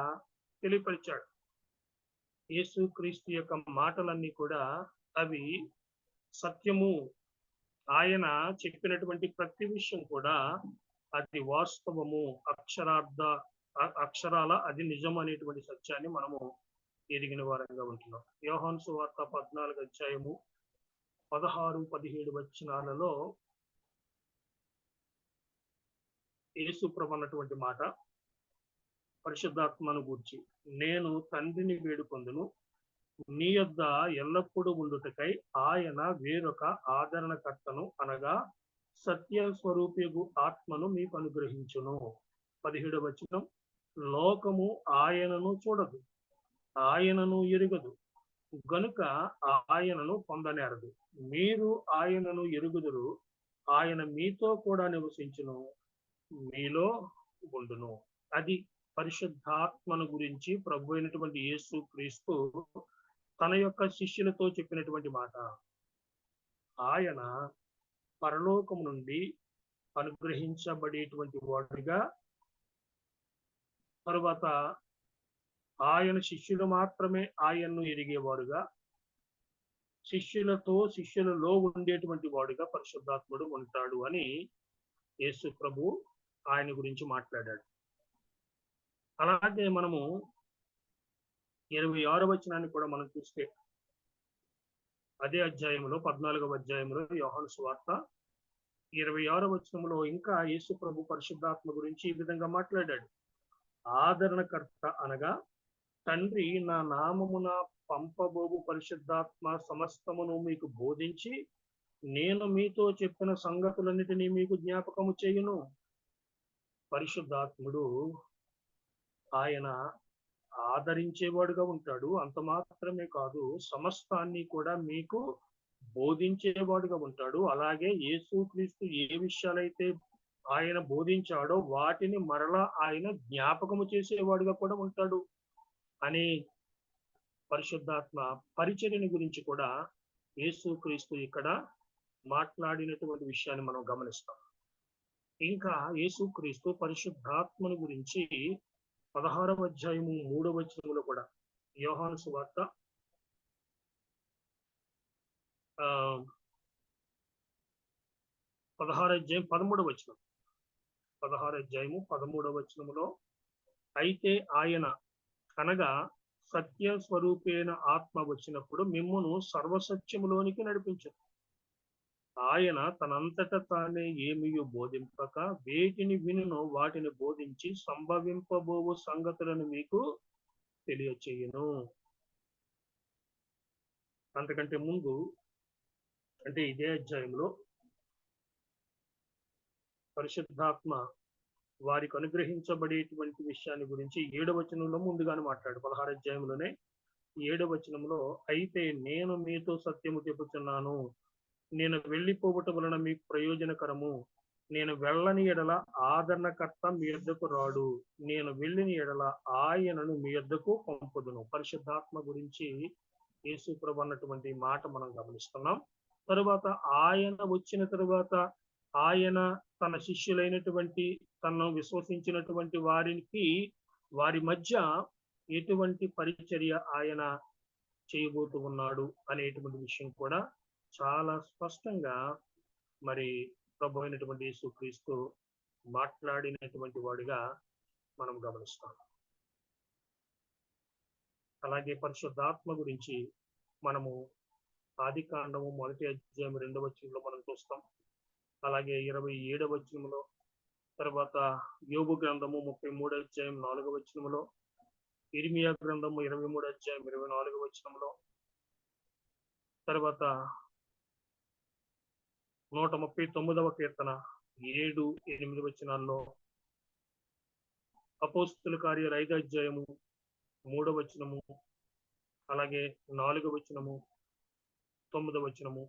[SPEAKER 1] తెలియపరిచాడు. యేసుక్రీస్తు యొక్క మాటలన్నీ కూడా అవి సత్యము. ఆయన చెప్పినటువంటి ప్రతి విషయం కూడా అది వాస్తవము, అక్షరాల అది నిజం అనేటువంటి సత్యాన్ని మనము ఎరిగిన వారంగా ఉంటున్నాం. యోహాను సువార్త 14వ అధ్యాయము 16-17 వచనాలలో యేసు ప్రభు అన్నటువంటి మాట పరిశుద్ధాత్మను గూర్చి, నేను తండ్రిని వేడుకొందును, నీ యొద్ద ఎల్లప్పుడూ ఉండుటకై ఆయన వేరొక ఆదరణకర్తను అనగా సత్య స్వరూపియగు ఆత్మను మీకు అనుగ్రహించును. 17వ వచనం, లోకము ఆయనను చూడదు, ఆయనను ఎరుగదు, గనుక ఆయనను పొందనేరదు. మీరు ఆయనను ఎరుగుదురు, ఆయన మీతో కూడా నివసించును, మీలో ఉండును. అది పరిశుద్ధాత్మను గురించి ప్రభు అయినటువంటి యేసు క్రీస్తు తన యొక్క శిష్యులతో చెప్పినటువంటి మాట. ఆయన పరలోకం నుండి అనుగ్రహించబడేటువంటి వాడిగా, తరువాత ఆయన శిష్యులు మాత్రమే ఆయన్ను ఎరిగేవాడుగా, శిష్యులలో ఉండేటువంటి వాడుగా పరిశుద్ధాత్ముడు ఉంటాడు అని యేసు ప్రభు ఆయన గురించి మాట్లాడాడు. అలాగే మనము 26వ వచనాన్ని కూడా మనం చూస్తే అదే అధ్యాయంలో 14వ అధ్యాయంలో యోహాను సువార్త 26వ వచనంలో ఇంకా యేసు ప్రభు పరిశుద్ధాత్మ గురించి ఈ విధంగా మాట్లాడాడు. ఆదరణకర్త అనగా తండ్రి నా నామమున పంపబోగు పరిశుద్ధాత్మ సమస్తమును మీకు బోధించి నేను మీతో చెప్పిన సంగతులన్నిటినీ మీకు జ్ఞాపకము చేయును. పరిశుద్ధాత్ముడు ఆయన ఆదరించేవాడుగా ఉంటాడు. అంత మాత్రమే కాదు, సమస్తాన్ని కూడా మీకు బోధించేవాడుగా ఉంటాడు. అలాగే యేసుక్రీస్తు ఏ విషయాలైతే ఆయన బోధించాడో వాటిని మరలా ఆయన జ్ఞాపకము చేసేవాడుగా కూడా ఉంటాడు అని పరిశుద్ధాత్మ పరిచర్యని గురించి కూడా యేసుక్రీస్తు ఇక్కడ మాట్లాడినటువంటి విషయాన్ని మనం గమనిస్తాం. ఇంకా యేసుక్రీస్తు పరిశుద్ధాత్మను గురించి 16వ అధ్యాయము 3వ వచనంలో కూడా, యోహాను సువార్త 16వ అధ్యాయం 13వ వచనం, 16వ అధ్యాయము 13వ వచనములో, అయితే ఆయన అనగా సత్య స్వరూపేణ ఆత్మ వచ్చినప్పుడు మిమ్మును సర్వసత్యములోనికి నడిపించదు. ఆయన తనంతట తానే ఏమియో బోధింపక వేటిని వినునో వాటిని బోధించి సంభవింపబోవు సంగతులను మీకు తెలియచేయును. అంతకంటే ముందు అంటే ఇదే అధ్యాయంలో పరిశుద్ధాత్మ వారికి అనుగ్రహించబడేటువంటి విషయాన్ని గురించి 7వ వచనంలో ముందుగానే మాట్లాడు. 16వ అధ్యాయంలోనే 7వ వచనంలో, అయితే నేను మీతో సత్యము చెప్పుచున్నాను, నేను వెళ్ళిపోవటం వలన మీకు ప్రయోజనకరము, నేను వెళ్ళని ఎడల ఆదరణకర్త మీ యొద్దకు రాడు, నేను వెళ్ళిన ఎడల ఆయనను మీ యొద్దకు పంపుదును. పరిశుద్ధాత్మ గురించి యేసు ప్రభు అన్నటువంటి మాట మనం గమనిస్తున్నాం. తరువాత ఆయన వచ్చిన తరువాత ఆయన తన శిష్యులైనటువంటి తనను విశ్వసించినటువంటి వారి మధ్య ఎటువంటి పరిచర్య ఆయన చేయబోతూ ఉన్నాడు అనేటువంటి విషయం కూడా చాలా స్పష్టంగా మరి ప్రభు అయినటువంటి యేసుక్రీస్తు మాట్లాడినటువంటి వాడిగా మనం గమనిస్తాం. అలాగే పరిశుద్ధాత్మ గురించి మనము ఆదికాండము 1వ అధ్యాయం 2వ వచనంలో మనం చూస్తాం. అలాగే 27వ వచనంలో, తర్వాత యోబు గ్రంథము 33వ అధ్యాయం 4వ వచనంలో, ఇర్మియా గ్రంథము 23వ అధ్యాయం 24వ వచనంలో, తర్వాత 139వ కీర్తన 7-8 వచనాల్లో, అపోస్తుల కార్యాలు 5వ అధ్యాయము 3వ వచనము, అలాగే 4వ వచనము, 9వ వచనము,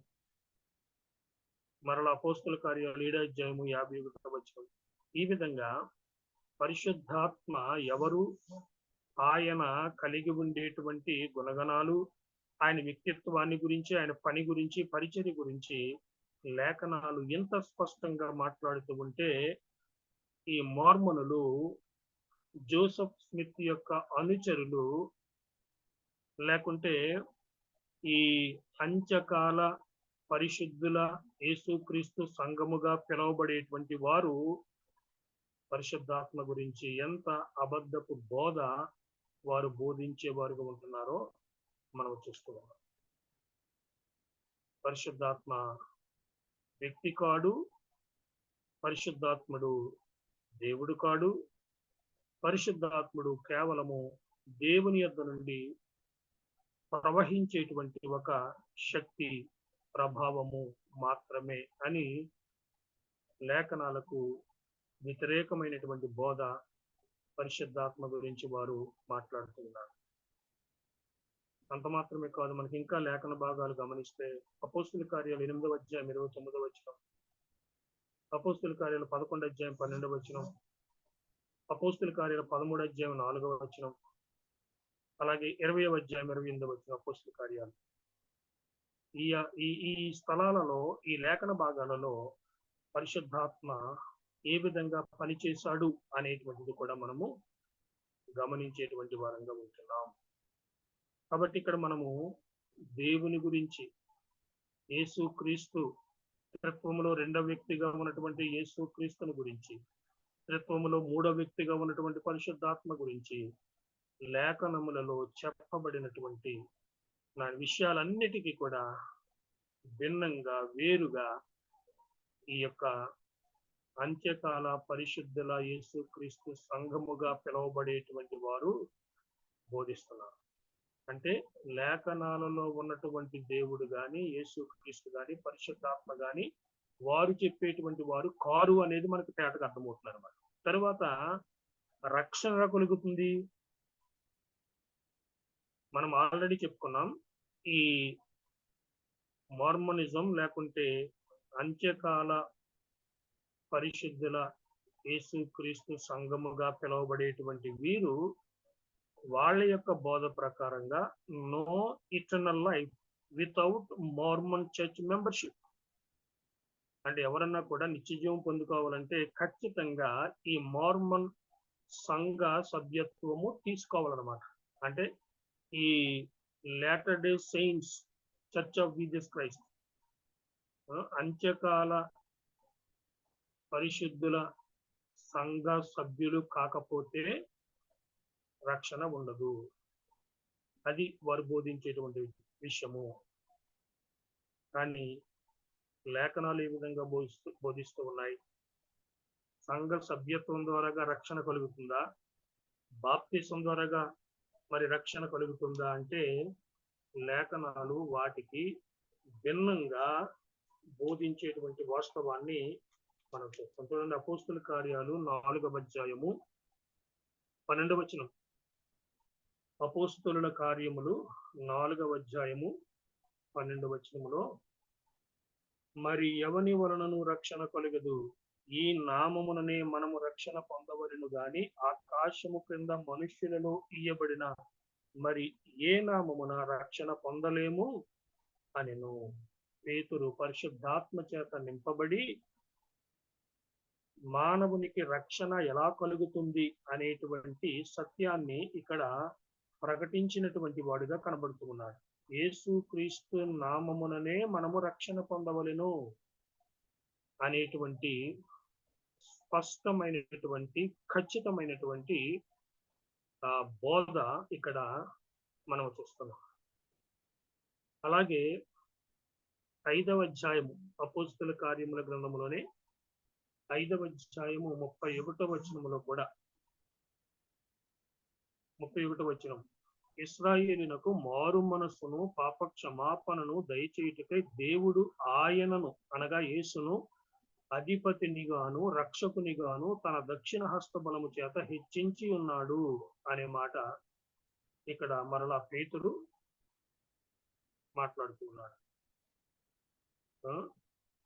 [SPEAKER 1] మరలా అపోస్తుల కార్యాలు 7వ అధ్యాయము 51వ వచనం. ఈ విధంగా పరిశుద్ధాత్మ ఎవరు, ఆయన కలిగి ఉండేటువంటి గుణగణాలు, ఆయన వ్యక్తిత్వాన్ని గురించి, ఆయన పని గురించి, పరిచర్య గురించి లేఖనాలు ఎంత స్పష్టంగా మాట్లాడుతూ ఉంటే, ఈ మోర్మనులు, జోసెఫ్ స్మిత్ యొక్క అనుచరులు, లేకుంటే ఈ అంత్యకాల పరిశుద్ధుల యేసుక్రీస్తు సంఘముగా పిలువబడేటువంటి వారు పరిశుద్ధాత్మ గురించి ఎంత అబద్ధపు బోధ వారు బోధించే వారుగా ఉంటున్నారో మనం చూస్తున్నాం. పరిశుద్ధాత్మ వ్యక్తి కాడు, పరిశుద్ధాత్ముడు దేవుడు కాడు, పరిశుద్ధాత్ముడు కేవలము దేవుని యొద్ద నుండి ప్రవహించేటువంటి ఒక శక్తి, ప్రభావము మాత్రమే అని లేఖనాలకు వ్యతిరేకమైనటువంటి బోధ పరిశుద్ధాత్మ గురించి వారు మాట్లాడుతున్నారు. అంత మాత్రమే కాదు, మనకి ఇంకా లేఖన భాగాలు గమనిస్తే అపోస్తుల కార్యాలు 8వ అధ్యాయం 29వ వచనం, అపోస్తుల కార్యాలు 11వ అధ్యాయం 12వ వచనం, అపోస్తుల కార్యాలు 13వ అధ్యాయం 4వ వచనం, అలాగే 20వ అధ్యాయం 28వ వచనం అపోస్తుల కార్యాలు. ఈ స్థలాలలో, ఈ లేఖన భాగాలలో పరిశుద్ధాత్మ ఏ విధంగా పనిచేశాడు అనేటువంటిది కూడా మనము గమనించేటువంటి వారంగా ఉంటున్నాం. కాబట్టి ఇక్కడ మనము దేవుని గురించి, యేసుక్రీస్తు త్రిత్వములో 2వ వ్యక్తిగా ఉన్నటువంటి యేసుక్రీస్తుని గురించి, త్రిత్వములో 3వ వ్యక్తిగా ఉన్నటువంటి పరిశుద్ధాత్మ గురించి లేఖనములలో చెప్పబడినటువంటి విషయాలన్నిటికీ కూడా భిన్నంగా, వేరుగా ఈ యొక్క అంత్యకాల పరిశుద్ధుల యేసుక్రీస్తు సంఘముగా పిలువబడేటువంటి వారు బోధిస్తున్నారు. అంటే లేఖనాలలో ఉన్నటువంటి దేవుడు గాని, యేసుక్రీస్తు గాని, పరిశుద్ధాత్మ గాని వారు చెప్పేటువంటి వారు కారు అనేది మనకు తేటగా అర్థమవుతున్నారు అన్నమాట. తర్వాత రక్షణ కలుగుతుంది. మనం ఆల్రెడీ చెప్పుకున్నాం, ఈ మార్మనిజం లేకుంటే అంత్యకాల పరిశుద్ధుల యేసుక్రీస్తు సంఘముగా పిలువబడేటువంటి వీరు వాళ్ళ యొక్క బోధ ప్రకారంగా no eternal life without Mormon church membership. అంటే ఎవరన్నా కూడా నిత్య జీవం పొందుకోవాలంటే ఖచ్చితంగా ఈ మోర్మన్ సంఘ సభ్యత్వము తీసుకోవాలన్నమాట. అంటే ఈ latter day saints church of Jesus Christ, అంత్యకాల పరిశుద్ధుల సంఘ సభ్యులు కాకపోతే రక్షణ ఉండదు. అది వారు బోధించేటువంటి విషయము. కానీ లేఖనాలు ఏ విధంగా బోధిస్తూ ఉన్నాయి? సంఘ సభ్యత్వం ద్వారాగా రక్షణ కలుగుతుందా, బాప్తిసం ద్వారాగా మరి రక్షణ కలుగుతుందా అంటే లేఖనాలు వాటికి భిన్నంగా బోధించేటువంటి వాస్తవాన్ని మనం చూస్తాం. చూడండి, అపోస్తుల కార్యాలు 4వ అధ్యాయము 12వ వచనం. అపోస్తుల కార్యములు 4వ అధ్యాయము 12వ వచనములో, మరి ఎవని వలనను రక్షణ కలుగదు, ఈ నామముననే మనము రక్షణ పొందవలెను గాని ఆకాశము క్రింద మనుష్యులలో ఇయ్యబడిన మరి ఏ నామమున రక్షణ పొందలేము అనెను. పేతురు పరిశుద్ధాత్మ చేత నింపబడి మానవునికి రక్షణ ఎలా కలుగుతుంది అనేటువంటి సత్యాన్ని ఇక్కడ ప్రకటించినటువంటి వాడుగా కనబడుతున్నాడు. యేసు క్రీస్తు నామముననే మనము రక్షణ పొందవలెను అనేటువంటి స్పష్టమైనటువంటి ఖచ్చితమైనటువంటి బోధ ఇక్కడ మనం చూస్తున్నాం. అలాగే 5వ అధ్యాయము అపోస్తుల కార్యముల గ్రంథములోనే 5వ అధ్యాయము 31వ వచనములో కూడా 31వ వచనం, ఇశ్రాయేలునకు మారు మనస్సును పాప క్షమాపణను దయచేయుటకై దేవుడు ఆయనను అనగా యేసును అధిపతినిగాను రక్షకునిగాను తన దక్షిణ హస్త బలము చేత హెచ్చించి ఉన్నాడు అనే మాట ఇక్కడ మరలా పేతురు మాట్లాడుతున్నాడు.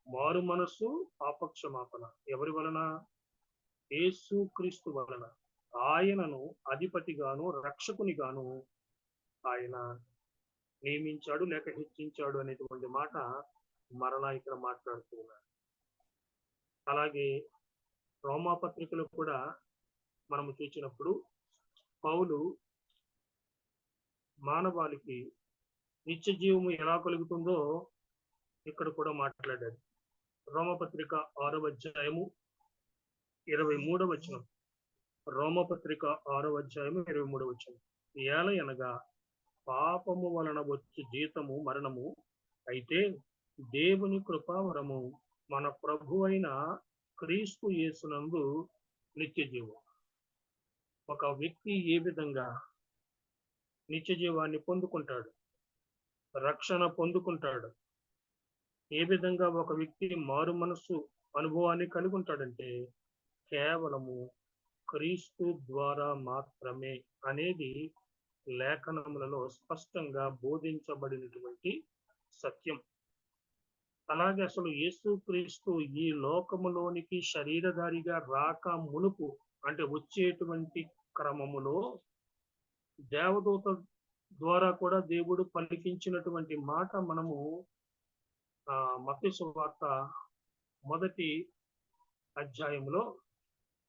[SPEAKER 1] మారు మనస్సు పాపక్షమాపణ ఎవరి వలన? యేసు క్రీస్తు వలన. ఆయనను అధిపతిగాను రక్షకునిగాను ఆయన నియమించాడు లేక హెచ్చించాడు అనేటువంటి మాట మరలా ఇక్కడ మాట్లాడుతున్నాడు. అలాగే రోమాపత్రికలో కూడా మనము చూసినప్పుడు పౌలు మానవాళికి నిత్య జీవము ఎలా కలుగుతుందో ఇక్కడ కూడా మాట్లాడాడు. రోమపత్రిక 6వ అధ్యాయము 23వ వచనం. రోమపత్రిక 6వ అధ్యాయము 23వ వచనం. ఏలయనగా పాపము వలన వచ్చి జీతము మరణము, అయితే దేవుని కృపావరము మన ప్రభు అయిన క్రీస్తు యేసునందు నిత్య జీవం. ఒక వ్యక్తి ఏ విధంగా నిత్య జీవాన్ని పొందుకుంటాడు, రక్షణ పొందుకుంటాడు, ఏ విధంగా ఒక వ్యక్తి మారు మనస్సు అనుభవాన్ని కలిగి ఉంటాడంటే కేవలము క్రీస్తు ద్వారా మాత్రమే అనేది లేఖనములలో స్పష్టంగా బోధించబడినటువంటి సత్యం. అలాగే అసలు యేసు క్రీస్తు ఈ లోకములోనికి శరీరధారిగా రాక మునుపు అంటే వచ్చేటువంటి క్రమములో దేవదూత ద్వారా కూడా దేవుడు పలికించినటువంటి మాట మనము మత్తయి సువార్త 1వ అధ్యాయంలో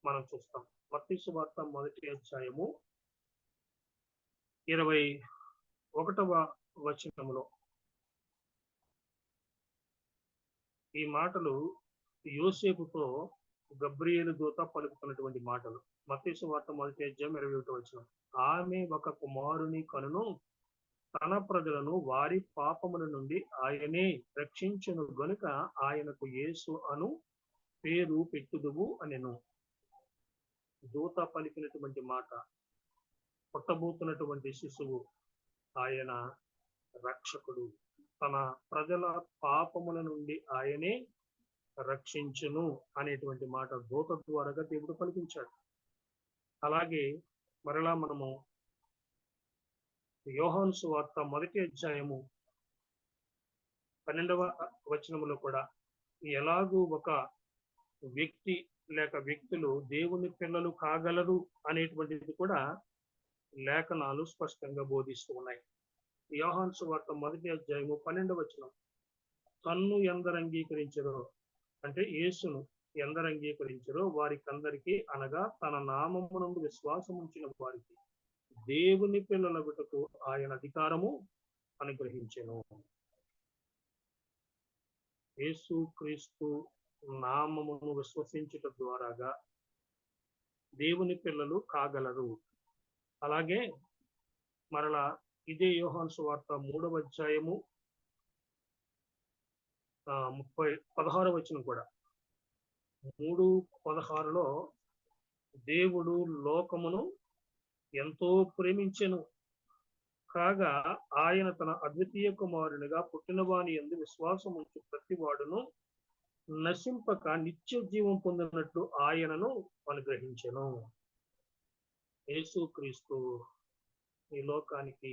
[SPEAKER 1] మనం చూస్తాం. మత్తయి సువార్త 1వ అధ్యాయము 21వ వచనములో ఈ మాటలు యోసేపుతో గబ్రియేలు దూత పలుకుతున్నటువంటి మాటలు. మత్తయి సువార్త 1వ అధ్యాయం 21వ వచనం. ఆమె ఒక కుమారుని కనును, తన ప్రజలను వారి పాపముల నుండి ఆయనే రక్షించును గనుక ఆయనకు యేసు అను పేరు పెట్టుదువు అనెను. దూత పలికినటువంటి మాట, పుట్టబోతున్నటువంటి శిశువు ఆయన రక్షకుడు, తన ప్రజల పాపముల నుండి ఆయనే రక్షించును అనేటువంటి మాట దూత ద్వారాగా దేవుడు పలికించాడు. అలాగే మరలా మనము యోహాను సువార్త 1వ అధ్యాయము 12వ వచనములో కూడా ఎలాగూ ఒక వ్యక్తి లేక వ్యక్తులు దేవుని పిల్లలు కాగలరు అనేటువంటిది కూడా లేఖనాలు స్పష్టంగా బోధిస్తూ ఉన్నాయి. యోహాను సువార్త 1 అధ్యాయము 12 వచనం, తన్ను ఎందరు అంగీకరించరో, అంటే యేసును ఎందరు అంగీకరించరో వారికందరికీ, అనగా తన నామమునందు విశ్వాసం ఉంచిన వారికి దేవుని పిల్లలగుటకు ఆయన అధికారము అనుగ్రహించెను. యేసు క్రీస్తు నామమును విశ్వసించుట ద్వారాగా దేవుని పిల్లలు కాగలరు. అలాగే మరలా ఇదే యోహాను సువార్త 3 అధ్యాయము 16 వచనం కూడా, 3:16లో దేవుడు లోకమును ఎంతో ప్రేమించెను కాగా ఆయన తన అద్వితీయ కుమారునిగా పుట్టిన వాని యందు విశ్వాసం ఉంచు ప్రతి వాడును నశింపక నిత్య జీవం పొందినట్లు ఆయనను అనుగ్రహించెను. యేసు క్రీస్తు ఈ లోకానికి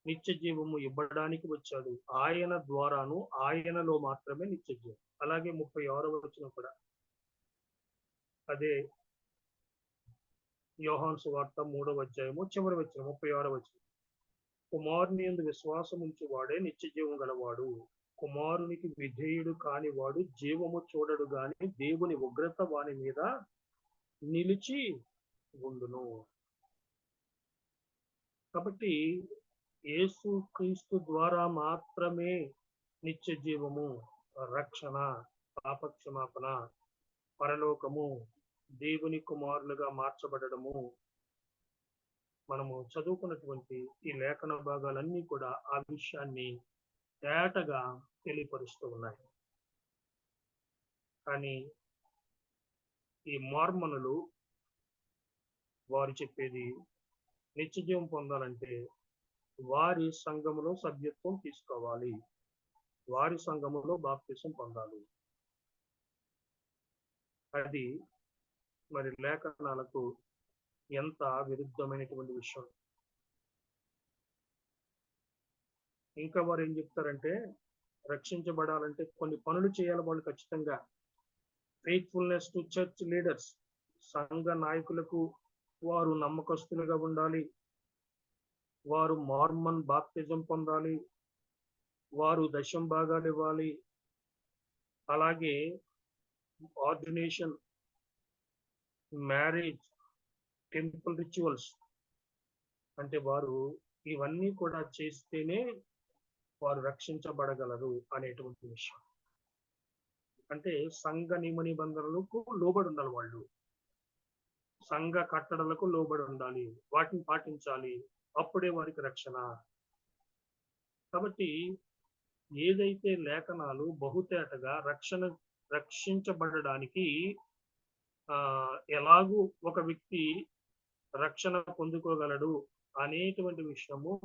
[SPEAKER 1] నిత్య జీవము ఇవ్వడానికి వచ్చాడు. ఆయన ద్వారాను ఆయనలో మాత్రమే నిత్య జీవం. అలాగే 36వ వచనం కూడా, అదే యోహాను సువార్త 3 అధ్యాయము చివరి వచనం 36వ వచనం, కుమారుని యందు విశ్వాసం ఉంచి వాడే నిత్య జీవం గలవాడు. కుమారునికి విధేయుడు కాని వాడు జీవము చూడడు గాని దేవుని ఉగ్రత వాని మీద నిలిచి ఉండును. కాబట్టి యేసు క్రీస్తు ద్వారా మాత్రమే నిత్య జీవము, రక్షణ, పాపక్షమాపణ, పరలోకము, దేవుని కుమారులుగా మార్చబడము మనము చదువుకున్నటువంటి ఈ లేఖన భాగాలన్నీ కూడా ఆ విషయాన్ని తేటగా తెలియపరుస్తూ ఉన్నాయి. కానీ ఈ మార్మనులు వారు చెప్పేది, నిత్య జీవం పొందాలంటే వారి సంఘములో సభ్యత్వం తీసుకోవాలి, వారి సంఘములో బాప్తిసం పొందాలి. అది మరి లేఖనాలకు ఎంత విరుద్ధమైనటువంటి విషయం. ఇంకా వారు ఏం చెప్తారంటే, రక్షించబడాలంటే కొన్ని పనులు చేయాలి వాళ్ళు ఖచ్చితంగా. ఫెయిత్ఫుల్నెస్ టు చర్చ్ లీడర్స్, సంఘ నాయకులకు వారు నమ్మకస్తులుగా ఉండాలి, వారు మార్మన్ బాప్తిజం పొందాలి, వారు దశం భాగాలు ఇవ్వాలి, అలాగే ఆర్డినేషన్, మ్యారేజ్, టెంపుల్ రిచువల్స్, అంటే వారు ఇవన్నీ కూడా చేస్తేనే వారు రక్షించబడగలరు అనేటువంటి విషయం. అంటే సంఘ నియమ నిబంధనలకు లోబడి ఉండాలి, వాళ్ళు సంఘ కట్టడలకు లోబడి ఉండాలి, వాటిని పాటించాలి, అప్పుడే వారికి రక్షణ. కాబట్టి ఏదైతే లేఖనాలు బహుతేటగా రక్షించబడడానికి ఎలాగూ ఒక వ్యక్తి రక్షణ పొందుకోగలడు అనేటువంటి విషయము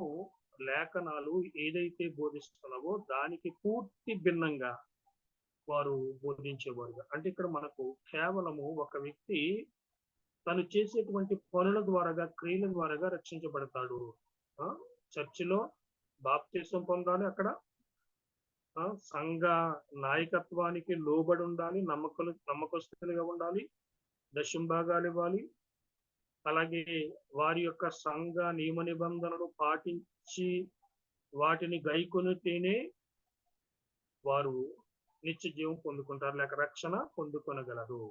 [SPEAKER 1] లేఖనాలు ఏదైతే బోధిస్తున్నావో దానికి పూర్తి భిన్నంగా వారు బోధించేవారు. అంటే ఇక్కడ మనకు కేవలము ఒక వ్యక్తి తను చేసేటువంటి పనుల ద్వారాగా, క్రియల ద్వారాగా రక్షించబడతాడు. చర్చిలో బాప్తిసం పొందాలి, అక్కడ సంఘ నాయకత్వానికి లోబడి ఉండాలి, నమ్మకస్తులుగా ఉండాలి, దశం భాగాలు ఇవ్వాలి, అలాగే వారి యొక్క సంఘ నియమ నిబంధనలు పాటించి వాటిని గైకొనితేనే వారు నిత్య జీవం పొందుకుంటారు, లేక రక్షణ పొందుకొనగలరు.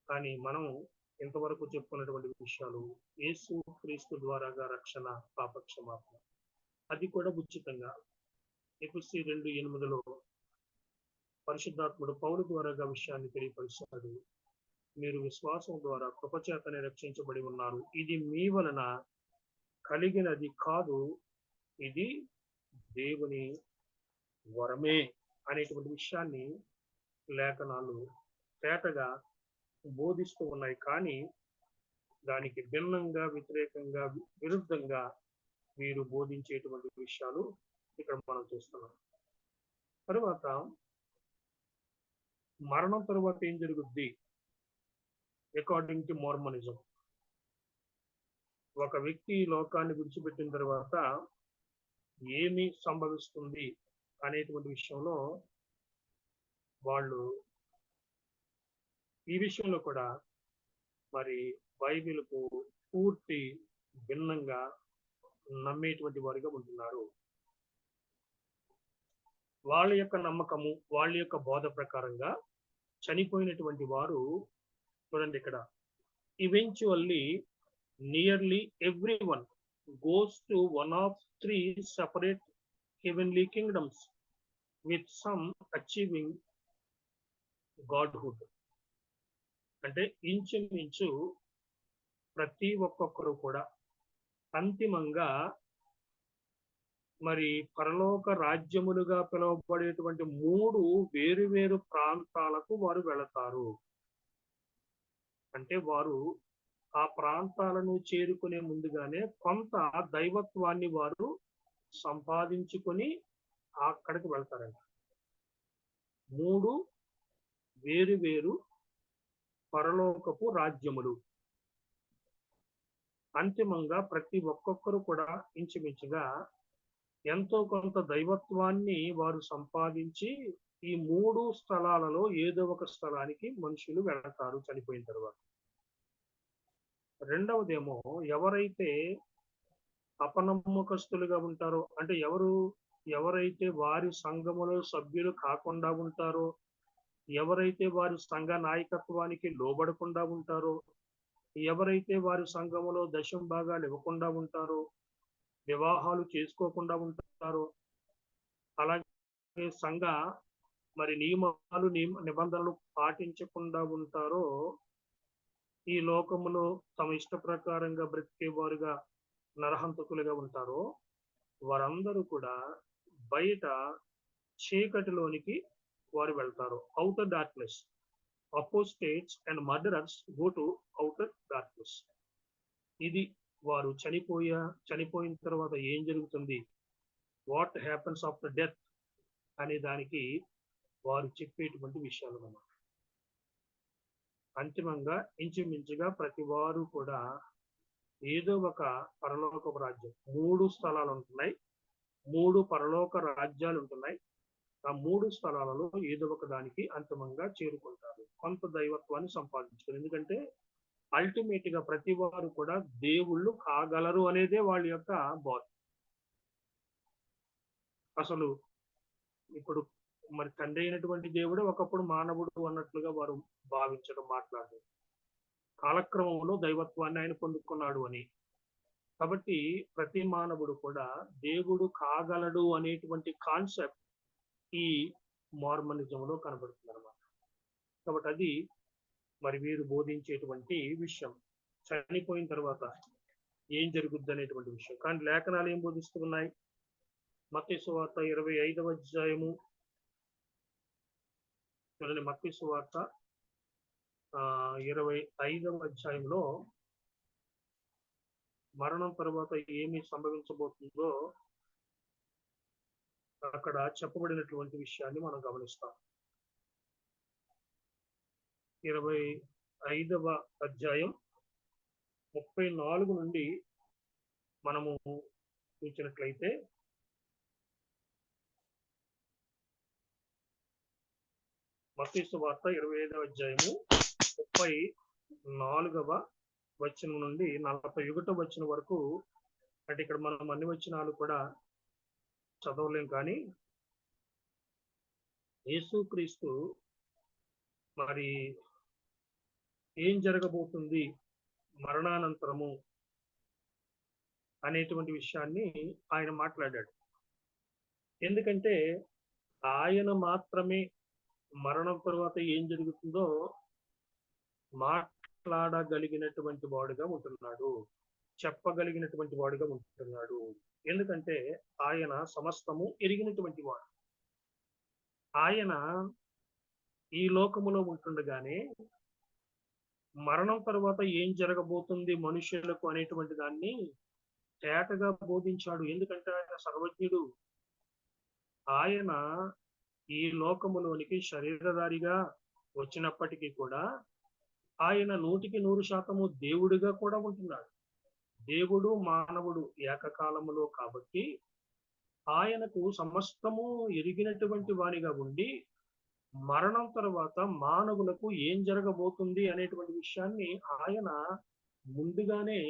[SPEAKER 1] కానీ మనం ఇంతవరకు చెప్పుకున్నటువంటి విషయాలు యేసు క్రీస్తు ద్వారాగా రక్షణ, పాపక్షమాపణ, అది కూడా ఉచితంగా. ఎఫెసీ 2:8లో పరిశుద్ధాత్ముడు పౌలు ద్వారాగా విషయాన్ని తెలియపరిచాడు. మీరు విశ్వాసం ద్వారా కృపచేతనే రక్షించబడి ఉన్నారు, ఇది మీ వలన కలిగినది కాదు, ఇది దేవుని వరమే అనేటువంటి విషయాన్ని లేఖనాలు తేటగా బోధిస్తూ ఉన్నాయి. కానీ దానికి భిన్నంగా, వ్యతిరేకంగా, విరుద్ధంగా వీరు బోధించేటువంటి విషయాలు ఇక్కడ మనం చూస్తున్నాం. తర్వాత మరణం తరువాత ఏం జరుగుద్ది అకార్డింగ్ టు మార్మనిజం? ఒక వ్యక్తి లోకాన్ని విడిచిపెట్టిన తర్వాత ఏమి సంభవిస్తుంది అనేటువంటి విషయంలో వాళ్ళు ఈ విషయంలో కూడా మరి బైబిల్కు పూర్తి భిన్నంగా నమ్మేటువంటి వారిగా ఉంటున్నారు. వాళ్ళ యొక్క నమ్మకము, వాళ్ళ యొక్క బోధ ప్రకారంగా చనిపోయినటువంటి వారు చూడండి ఇక్కడ eventually nearly everyone goes to one of three separate heavenly kingdoms with some achieving godhood. అంటే ఇంచుమించు ప్రతి ఒక్కొక్కరు కూడా అంతిమంగా మరి పరలోక రాజ్యములుగా పిలువబడేటువంటి 3 వేరు ప్రాంతాలకు వారు వెళతారు. అంటే వారు ఆ ప్రాంతాలను చేరుకునే ముందుగానే కొంత దైవత్వాన్ని వారు సంపాదించుకొని అక్కడికి వెళ్తారంట. 3 వేరు పరలోకపు రాజ్యములు. అంతిమంగా ప్రతి ఒక్కొక్కరు కూడా ఇంచుమించుగా ఎంతో కొంత దైవత్వాన్ని వారు సంపాదించి ఈ 3 స్థలాలలో ఏదో ఒక స్థలానికి మనుషులు వెళతారు చనిపోయిన తర్వాత. రెండవదేమో ఎవరైతే అపనమ్మకస్తులుగా ఉంటారో, అంటే ఎవరైతే వారి సంఘములో సభ్యులు కాకుండా ఉంటారో, ఎవరైతే వారి సంఘ నాయకత్వానికి లోబడకుండా ఉంటారో, ఎవరైతే వారి సంఘములో దశమ భాగాలు ఇవ్వకుండా ఉంటారో, వివాహాలు చేసుకోకుండా ఉంటారో, అలాగే సంఘ మరి నియమాలు నిబంధనలు పాటించకుండా ఉంటారో, ఈ లోకములో తమ ఇష్ట ప్రకారంగా బ్రతికేవారుగా నరహంతకులుగా ఉంటారో, వారందరూ కూడా బయట చీకటిలోనికి వారు వెళ్తారు. Outer darkness. Apostates and murderers go to outer darkness. ఇది వారు చనిపోయిన తర్వాత ఏం జరుగుతుంది, వాట్ హ్యాపన్స్ ఆఫ్టర్ డెత్ అనే దానికి వారు చెప్పేటువంటి విషయాలు అన్నమాట. అంతిమంగా ఇంచుమించుగా ప్రతి వారు కూడా ఏదో ఒక పరలోక రాజ్యం, 3 స్థలాలు ఉంటున్నాయి, 3 పరలోక రాజ్యాలు ఉంటున్నాయి. ఆ 3 స్థలాలలో ఏదో ఒక దానికి అంతిమంగా చేరుకుంటారు, కొంత దైవత్వాన్ని సంపాదించుకొని. ఎందుకంటే అల్టిమేట్ గా ప్రతి వారు కూడా దేవుళ్ళు కాగలరు అనేదే వాళ్ళ యొక్క బోధ. అసలు ఇప్పుడు మరి తండ్రి అయినటువంటి దేవుడు ఒకప్పుడు మానవుడు అన్నట్లుగా వారు భావించడం, మాట్లాడడం. కాలక్రమంలో దైవత్వాన్ని ఆయన పొందుకున్నాడు అని. కాబట్టి ప్రతి మానవుడు కూడా దేవుడు కాగలడు అనేటువంటి కాన్సెప్ట్ ఈ మార్మనిజంలో కనబడుతుంది అన్నమాట. కాబట్టి అది మరి వీరు బోధించేటువంటి విషయం. చనిపోయిన తర్వాత ఏం జరుగుద్ది అనేటువంటి విషయం. కానీ లేఖనాలు ఏం బోధిస్తున్నాయి? మత్తయి సువార్త 25వ అధ్యాయము చూడండి. మత్తయి సువార్త 25వ అధ్యాయంలో మరణం తర్వాత ఏమి సంభవించబోతుందో అక్కడ చెప్పబడినటువంటి విషయాన్ని మనం గమనిస్తాం. 25వ అధ్యాయం 34 నుండి మనము చూసినట్లయితే, మత్తయి సువార్త 25వ అధ్యాయము 34వ వచనం నుండి 41వ వచనం వరకు. అంటే ఇక్కడ మనం అన్ని వచనాలు కూడా చదవలేం, కానీ యేసుక్రీస్తు మరి ఏం జరగబోతుంది మరణానంతరము అనేటువంటి విషయాన్ని ఆయన మాట్లాడాడు. ఎందుకంటే ఆయన మాత్రమే మరణం తర్వాత ఏం జరుగుతుందో మాట్లాడగలిగినటువంటి వాడుగా ఉంటున్నాడు, చెప్పగలిగినటువంటి వాడుగా ఉంటున్నాడు. ఎందుకంటే ఆయన సమస్తము ఎరిగినటువంటి వాడు. ఆయన ఈ లోకములో ఉంటుండగానే మరణం తర్వాత ఏం జరగబోతుంది మనుషులకు అనేటువంటి దాన్ని తేటగా బోధించాడు. ఎందుకంటే ఆయన సర్వజ్ఞుడు. ఆయన ఈ లోకములోనికి శరీరధారిగా వచ్చినప్పటికీ కూడా ఆయన 100% దేవుడిగా కూడా ఉంటున్నాడు. దేవుడు మానవుడు ఏకకాలములో కాబట్టి ఆయనకు సమస్తము ఎరిగినటువంటి వానిగా ఉండి మరణం తర్వాత మానవులకు ఏం జరగబోతుంది అనేటువంటి విషయాన్ని ఆయన ముందుగానే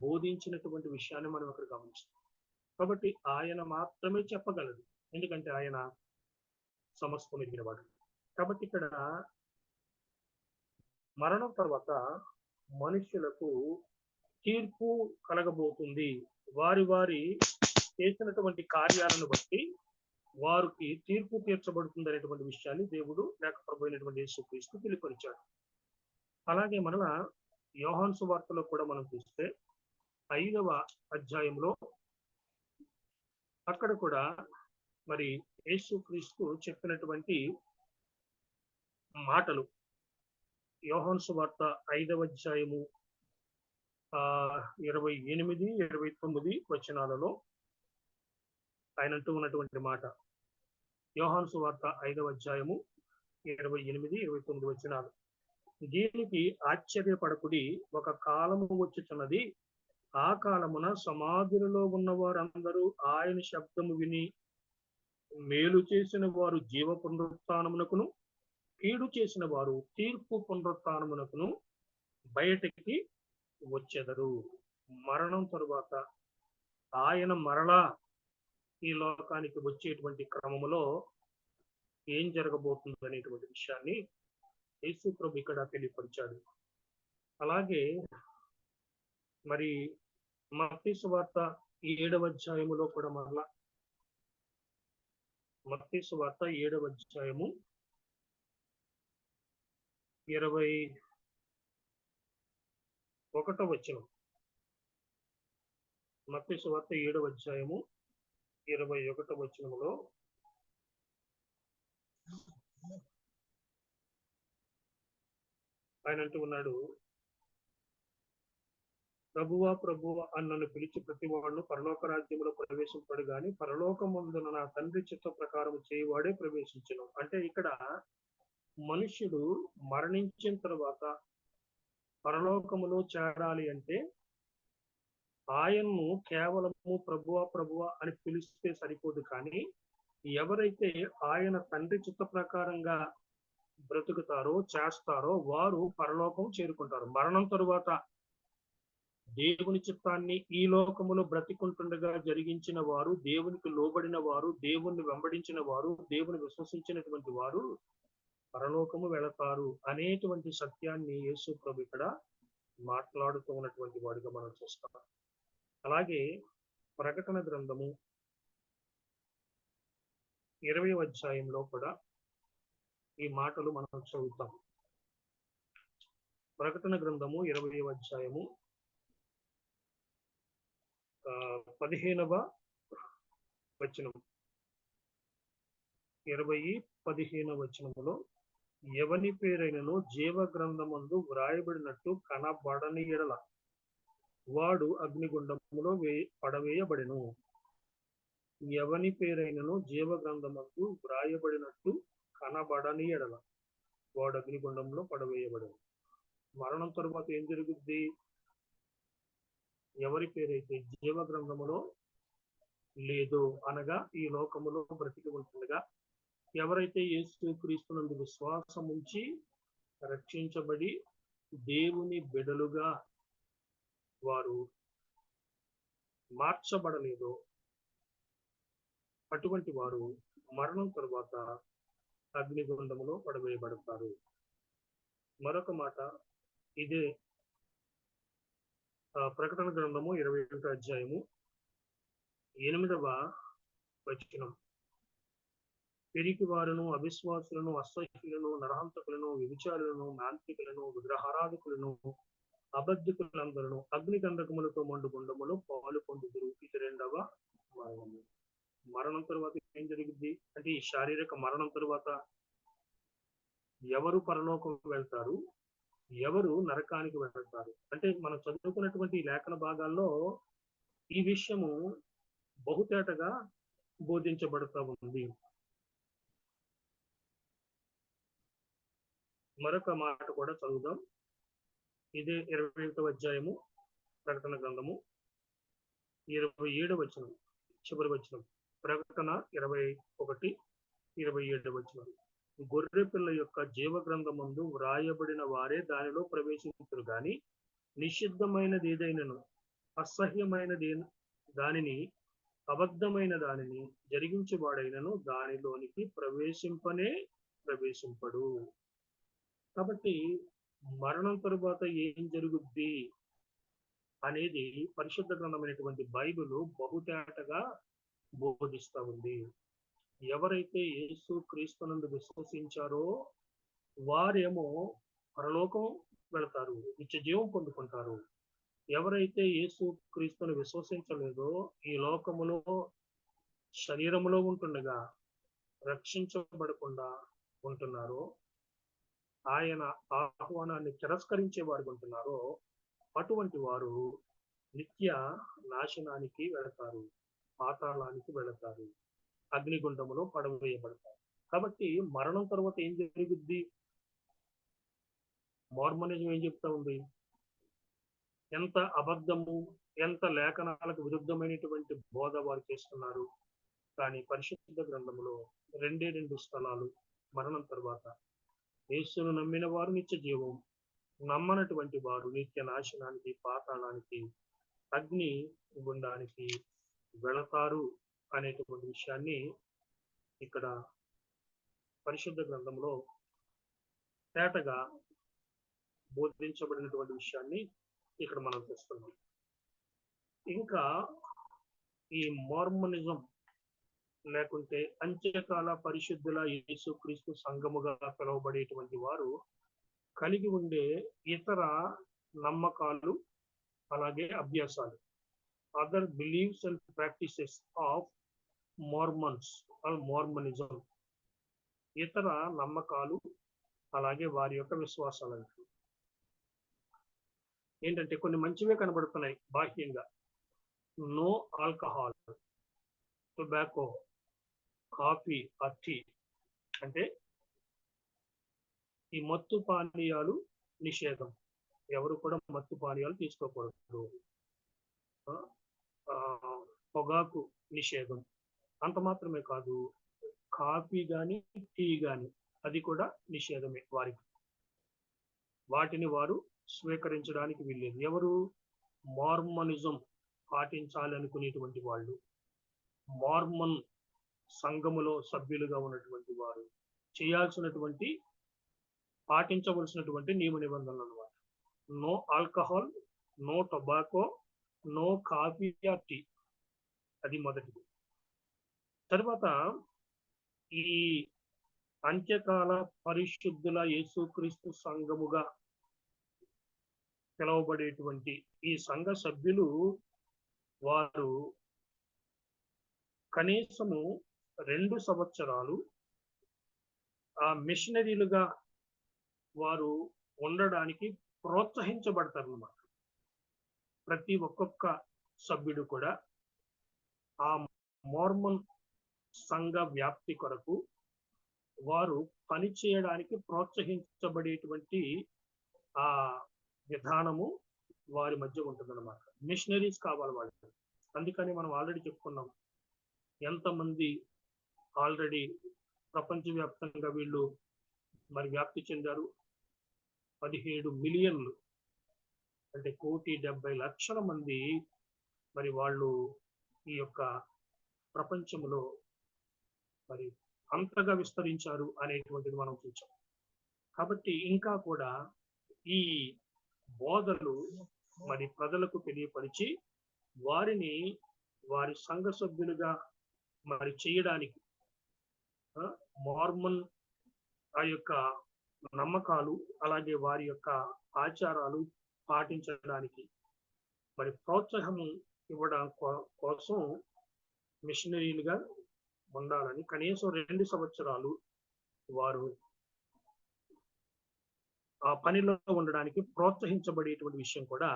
[SPEAKER 1] బోధించినటువంటి విషయాన్ని మనం ఇక్కడ గమనిస్తాం. కాబట్టి ఆయన మాత్రమే చెప్పగలడు. ఎందుకంటే ఆయన సమస్తం ఎరిగినవాడు. కాబట్టి ఇక్కడ మరణం తర్వాత మనుషులకు తీర్పు కలగబోతుంది. వారి వారి చేసినటువంటి కార్యాలను బట్టి వారికి తీర్పు తీర్చబడుతుంది అనేటువంటి విషయాన్ని దేవుడు లేక ప్రభువైనటువంటి యేసుక్రీస్తు తెలియపరిచాడు. అలాగే మరలా యోహాను సువార్తలో కూడా మనం చూస్తే 5వ అధ్యాయంలో అక్కడ కూడా మరి యేసుక్రీస్తు చెప్పినటువంటి మాటలు యోహాను సువార్త 5వ అధ్యాయము 28, 29 వచనాలలో ఆయన అంటూ ఉన్నటువంటి మాట. యోహాను సువార్త 5వ అధ్యాయము 28, 29 వచనాలు. దీనికి ఆశ్చర్యపడకుడి, ఒక కాలము వచ్చుచున్నది, ఆ కాలమున సమాధులలో ఉన్న వారందరూ ఆయన శబ్దము విని మేలు చేసిన వారు జీవ పునరుత్థానమునకును, కీడు చేసిన వారు తీర్పు పునరుత్థానమునకును బయటికి వచ్చెదరు. మరణం తరువాత ఆయన మరలా ఈ లోకానికి వచ్చేటువంటి క్రమములో ఏం జరగబోతుంది అనేటువంటి విషయాన్ని యేసు ప్రభు ఇక్కడ తెలియపరిచాడు. అలాగే మరి మత్తయి సువార్త 7వ అధ్యాయములో కూడా మరలా మత్తయి సువార్త 7వ అధ్యాయము 21వ వచనం. మత్తయి సువార్త 7వ అధ్యాయము 21వ వచనములో ఆయన అంటూ ఉన్నాడు, ప్రభువా ప్రభువా అని నన్ను పిలిచి ప్రతి వాడును పరలోక రాజ్యంలో ప్రవేశింపడు గాని పరలోకమందున నా తండ్రి చిత్త ప్రకారం చేయవాడే ప్రవేశించను. అంటే ఇక్కడ మనుష్యుడు మరణించిన తర్వాత పరలోకములో చేరాలి అంటే ఆయన్ను కేవలము ప్రభువా ప్రభువా అని పిలిస్తే సరిపోదు. కానీ ఎవరైతే ఆయన తండ్రి చిత్త ప్రకారంగా బ్రతుకుతారో చేస్తారో వారు పరలోకం చేరుకుంటారు. మరణం తరువాత దేవుని చిత్తాన్ని ఈ లోకములో బ్రతికుంటుండగా జరిగించిన వారు, దేవునికి లోబడిన వారు, దేవుణ్ణి వెంబడించిన వారు, దేవుని విశ్వసించినటువంటి వారు పరలోకము వెళతారు అనేటువంటి సత్యాన్ని యేసు ప్రభు ఇక్కడ మాట్లాడుతూ ఉన్నటువంటి వాడిగా మనం చూస్తాం. అలాగే ప్రకటన గ్రంథము 20వ అధ్యాయంలో కూడా ఈ మాటలు మనం చదువుతాం. ప్రకటన గ్రంథము 20వ అధ్యాయము 15వ వచనం. 20:15 వచనములో ఎవని పేరైనను జీవ గ్రంథమందు వ్రాయబడినట్టు కనబడని ఎడల వాడు అగ్నిగుండములో పడవేయబడెను. ఎవని పేరైనను జీవ గ్రంథమందు వ్రాయబడినట్టు కనబడని ఎడల వాడు అగ్నిగుండంలో పడవేయబడెను. మరణం తరువాత ఏం జరుగుద్ది? ఎవరి పేరైతే జీవ గ్రంథములో లేదు అనగా ఈ లోకములో బ్రతికి ఉంటుండగా ఎవరైతే యేసుక్రీస్తునందు విశ్వాసం ఉంచి రక్షించబడి దేవుని బిడలుగా వారు మార్చబడలేదో అటువంటి వారు మరణం తరువాత అగ్నిగుండములో పడవేయబడతారు. మరొక మాట ఇదే ప్రకటన గ్రంథము 21వ అధ్యాయము 8వ వచనం. పెరికి వారును, అవిశ్వాసులను, అసహ్యులను, నరహంతకులను, వ్యభిచారులను, మాంత్రికులను, విగ్రహారాధకులను, అబద్ధికులందరూ అగ్ని గంధకములతో మండు గుండములో పాలు పొందుదురు. ఇది 2వ మరణము. మరణం తరువాత ఏం జరిగింది అంటే ఈ శారీరక మరణం తరువాత ఎవరు పరలోకం వెళ్తారు, ఎవరు నరకానికి వెళ్తారు అంటే మనం చదువుకున్నటువంటి లేఖన భాగాల్లో ఈ విషయము బహుతేటగా బోధించబడుతూ ఉంది. మరొక మాట కూడా చదువుదాం. ఇదే 21వ అధ్యాయము ప్రకటన గ్రంథము 27వ వచనం, చివరి వచనం. ప్రకటన 21, 27వ వచనం. గొర్రె పిల్ల యొక్క జీవ గ్రంథమందు వ్రాయబడిన వారే దానిలో ప్రవేశించురు గాని నిషిద్ధమైనది ఏదైనను అసహ్యమైనది దానిని అబద్ధమైన దానిని జరిగించేవాడైనను దానిలోనికి ప్రవేశింపడు. కాబట్టి మరణం తరువాత ఏం జరుగుద్ది అనేది పరిశుద్ధ గ్రంథమైనటువంటి బైబిల్ బహుతేటగా బోధిస్తా ఉంది. ఎవరైతే యేసు క్రీస్తునందు విశ్వసించారో వారేమో పరలోకం వెళతారు, నిత్య జీవం పొందుకుంటారు. ఎవరైతే యేసు క్రీస్తుని విశ్వసించలేదో ఈ లోకములో శరీరములో ఉంటుండగా రక్షించబడకుండా ఉంటున్నారో, ఆయన ఆహ్వానాన్ని తిరస్కరించే వారు ఉంటున్నారో అటువంటి వారు నిత్య నాశనానికి వెళతారు, పాతాళానికి వెళతారు, అగ్నిగుండములో పడవేయబడతారు. కాబట్టి మరణం తర్వాత ఏం జరుగుద్ది? మార్మనిజం ఏం చెప్తా ఉంది? ఎంత అబద్ధము, ఎంత లేఖనాలకు విరుద్ధమైనటువంటి బోధ వారు చేస్తున్నారు. కానీ పరిశుద్ధ గ్రంథములో 2 స్థలాలు మరణం తర్వాత యేసును నమ్మిన వారు నిత్య జీవం, నమ్మనటువంటి వారు నిత్య నాశనానికి, పాతాళానికి, అగ్ని గుండానికి వెళతారు అనేటువంటి విషయాన్ని ఇక్కడ పరిశుద్ధ గ్రంథంలో తేటగా బోధించబడినటువంటి విషయాన్ని ఇక్కడ మనం చూస్తున్నాం. ఇంకా ఈ మార్మనిజం లేకుంటే అంత్యకాల పరిశుద్ధుల యేసుక్రీస్తు సంఘముగా పిలువబడేటువంటి వారు కలిగి ఉండే ఇతర నమ్మకాలు అలాగే అభ్యాసాలు, other believes and practices of Mormons or Mormonism, ఇతర నమ్మకాలు అలాగే వారి యొక్క విశ్వాసాలు ఏంటంటే కొన్ని మంచివే కనబడుతున్నాయి బాహ్యంగా. No alcohol, tobacco, coffee, tea, అంటే ఈ మత్తు పానీయాలు నిషేధం, ఎవరు కూడా మత్తు పానీయాలు తీసుకోకూడదు. పొగాకు నిషేధం. అంత మాత్రమే కాదు, కాఫీ కానీ టీ కానీ అది కూడా నిషేధమే వారికి. వాటిని వారు స్వీకరించడానికి వీల్లేదు. ఎవరు? మార్మనిజం పాటించాలి అనుకునేటువంటి వాళ్ళు, మార్మన్ సంఘములో సభ్యులుగా ఉన్నటువంటి వారు చేయాల్సినటువంటి, పాటించవలసినటువంటి నియమ నిబంధనలు అన్నమాట. No alcohol, no tobacco, no coffee or tea, అది మొదటిది. తర్వాత ఈ అంత్యకాల పరిశుద్ధుల యేసుక్రీస్తు సంఘముగా పిలువబడేటువంటి ఈ సంఘ సభ్యులు వారు కనీసము 2 సంవత్సరాలు ఆ మిషనరీలుగా వారు ఉండడానికి ప్రోత్సహించబడతారు అన్నమాట. ప్రతి ఒక్కొక్క సభ్యుడు కూడా ఆ మార్మన్ సంఘ వ్యాప్తి కొరకు వారు పని చేయడానికి ప్రోత్సహించబడేటువంటి ఆ విధానము వారి మధ్య ఉంటుందన్నమాట. మిషనరీస్ కావాలి వాళ్ళకి. అందుకని మనం ఆల్రెడీ చెప్పుకున్నాం, ఎంతమంది ఆల్రెడీ ప్రపంచవ్యాప్తంగా వీళ్ళు మరి వ్యాప్తి చెందారు. 17 మిలియన్లు, అంటే 1,70,00,000 మంది మరి వాళ్ళు ఈ యొక్క ప్రపంచంలో మరి అంతగా విస్తరించారు అనేటువంటిది మనం చూసాం. కాబట్టి ఇంకా కూడా ఈ బోధలు మరి ప్రజలకు తెలియపరిచి వారిని వారి సంఘ సభ్యులుగా మరి చేయడానికి, మార్మన్ ఆ యొక్క నమ్మకాలు అలాగే వారి యొక్క ఆచారాలు పాటించడానికి మరి ప్రోత్సాహం ఇవ్వడం కోసం మిషనరీలుగా ఉండాలని కనీసం 2 సంవత్సరాలు వారు ఆ పనిలో ఉండడానికి ప్రోత్సహించబడేటువంటి విషయం కూడా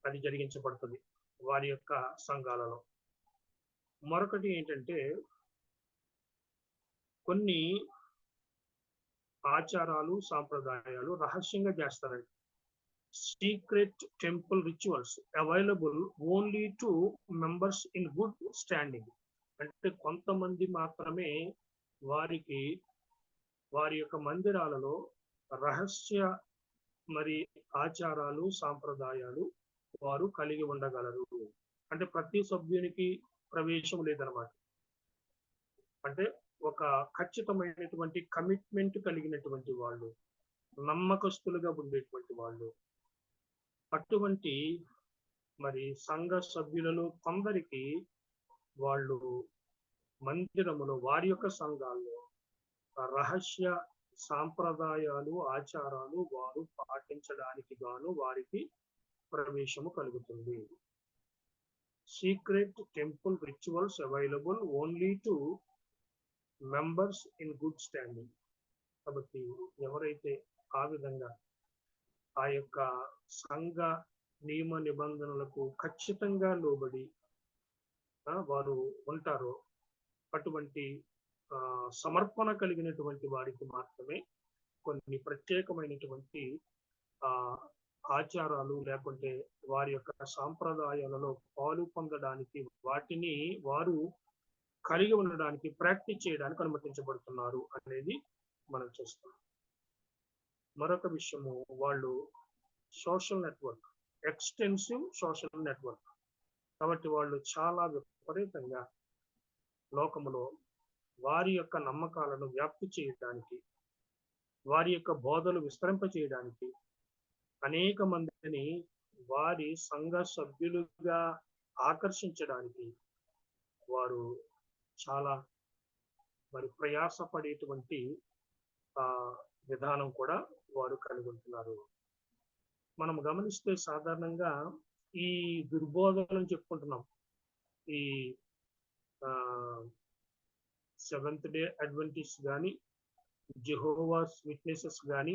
[SPEAKER 1] అది జరిగించబడుతుంది వారి యొక్క సంఘాలలో. మరొకటి ఏంటంటే, కొన్ని ఆచారాలు సాంప్రదాయాలు రహస్యంగా చేస్తారండి. Secret temple rituals available only to members in good standing. అంటే కొంతమంది మాత్రమే వారికి వారి యొక్క మందిరాలలో రహస్య మరి ఆచారాలు సాంప్రదాయాలు వారు కలిగి ఉండగలరు. అంటే ప్రతి సభ్యునికి ప్రవేశం లేదనమాట. అంటే ఒక ఖచ్చితమైనటువంటి కమిట్మెంట్ కలిగినటువంటి వాళ్ళు, నమ్మకస్తులుగా ఉండేటువంటి వాళ్ళు. అటువంటి మరి సంఘ సభ్యులలో కొందరికి వాళ్ళు మందిరములో వారి యొక్క సంఘాల్లో రహస్య సాంప్రదాయాలు ఆచారాలు వారు పాటించడానికి గాను వారికి ప్రవేశము కలుగుతుంది. Secret temple rituals available only to members in good standing. కాబట్టి ఎవరైతే ఆ విధంగా ఆ యొక్క సంఘ నియమ నిబంధనలకు ఖచ్చితంగా లోబడి వారు ఉంటారో అటువంటి సమర్పణ కలిగినటువంటి వారికి మాత్రమే కొన్ని ప్రత్యేకమైనటువంటి ఆ ఆచారాలు లేకుంటే వారి యొక్క సాంప్రదాయాలలో పాలు పొందడానికి వాటిని వారు కలిగి ఉండడానికి ప్రాక్టీస్ చేయడానికి అనుమతించబడుతున్నారు అనేది మనం చూస్తాం. మరొక విషయము వాళ్ళు social network, extensive social network. కాబట్టి వాళ్ళు చాలా విపరీతంగా లోకములో వారి యొక్క నమ్మకాలను వ్యాప్తి చేయడానికి వారి యొక్క బోధలు విస్తరింప చేయడానికి అనేక మందిని వారి సంఘ సభ్యులుగా ఆకర్షించడానికి వారు చాలా మరి ప్రయాసపడేటువంటి విధానం కూడా వారు కలిగి ఉంటున్నారు. మనం గమనిస్తే సాధారణంగా ఈ దుర్బోధనలు చెప్పుకుంటున్నాం. ఈ సెవెంత్ డే అడ్వెంటిస్ట్ కానీ, జెహోవాస్ విట్నెసెస్ కానీ,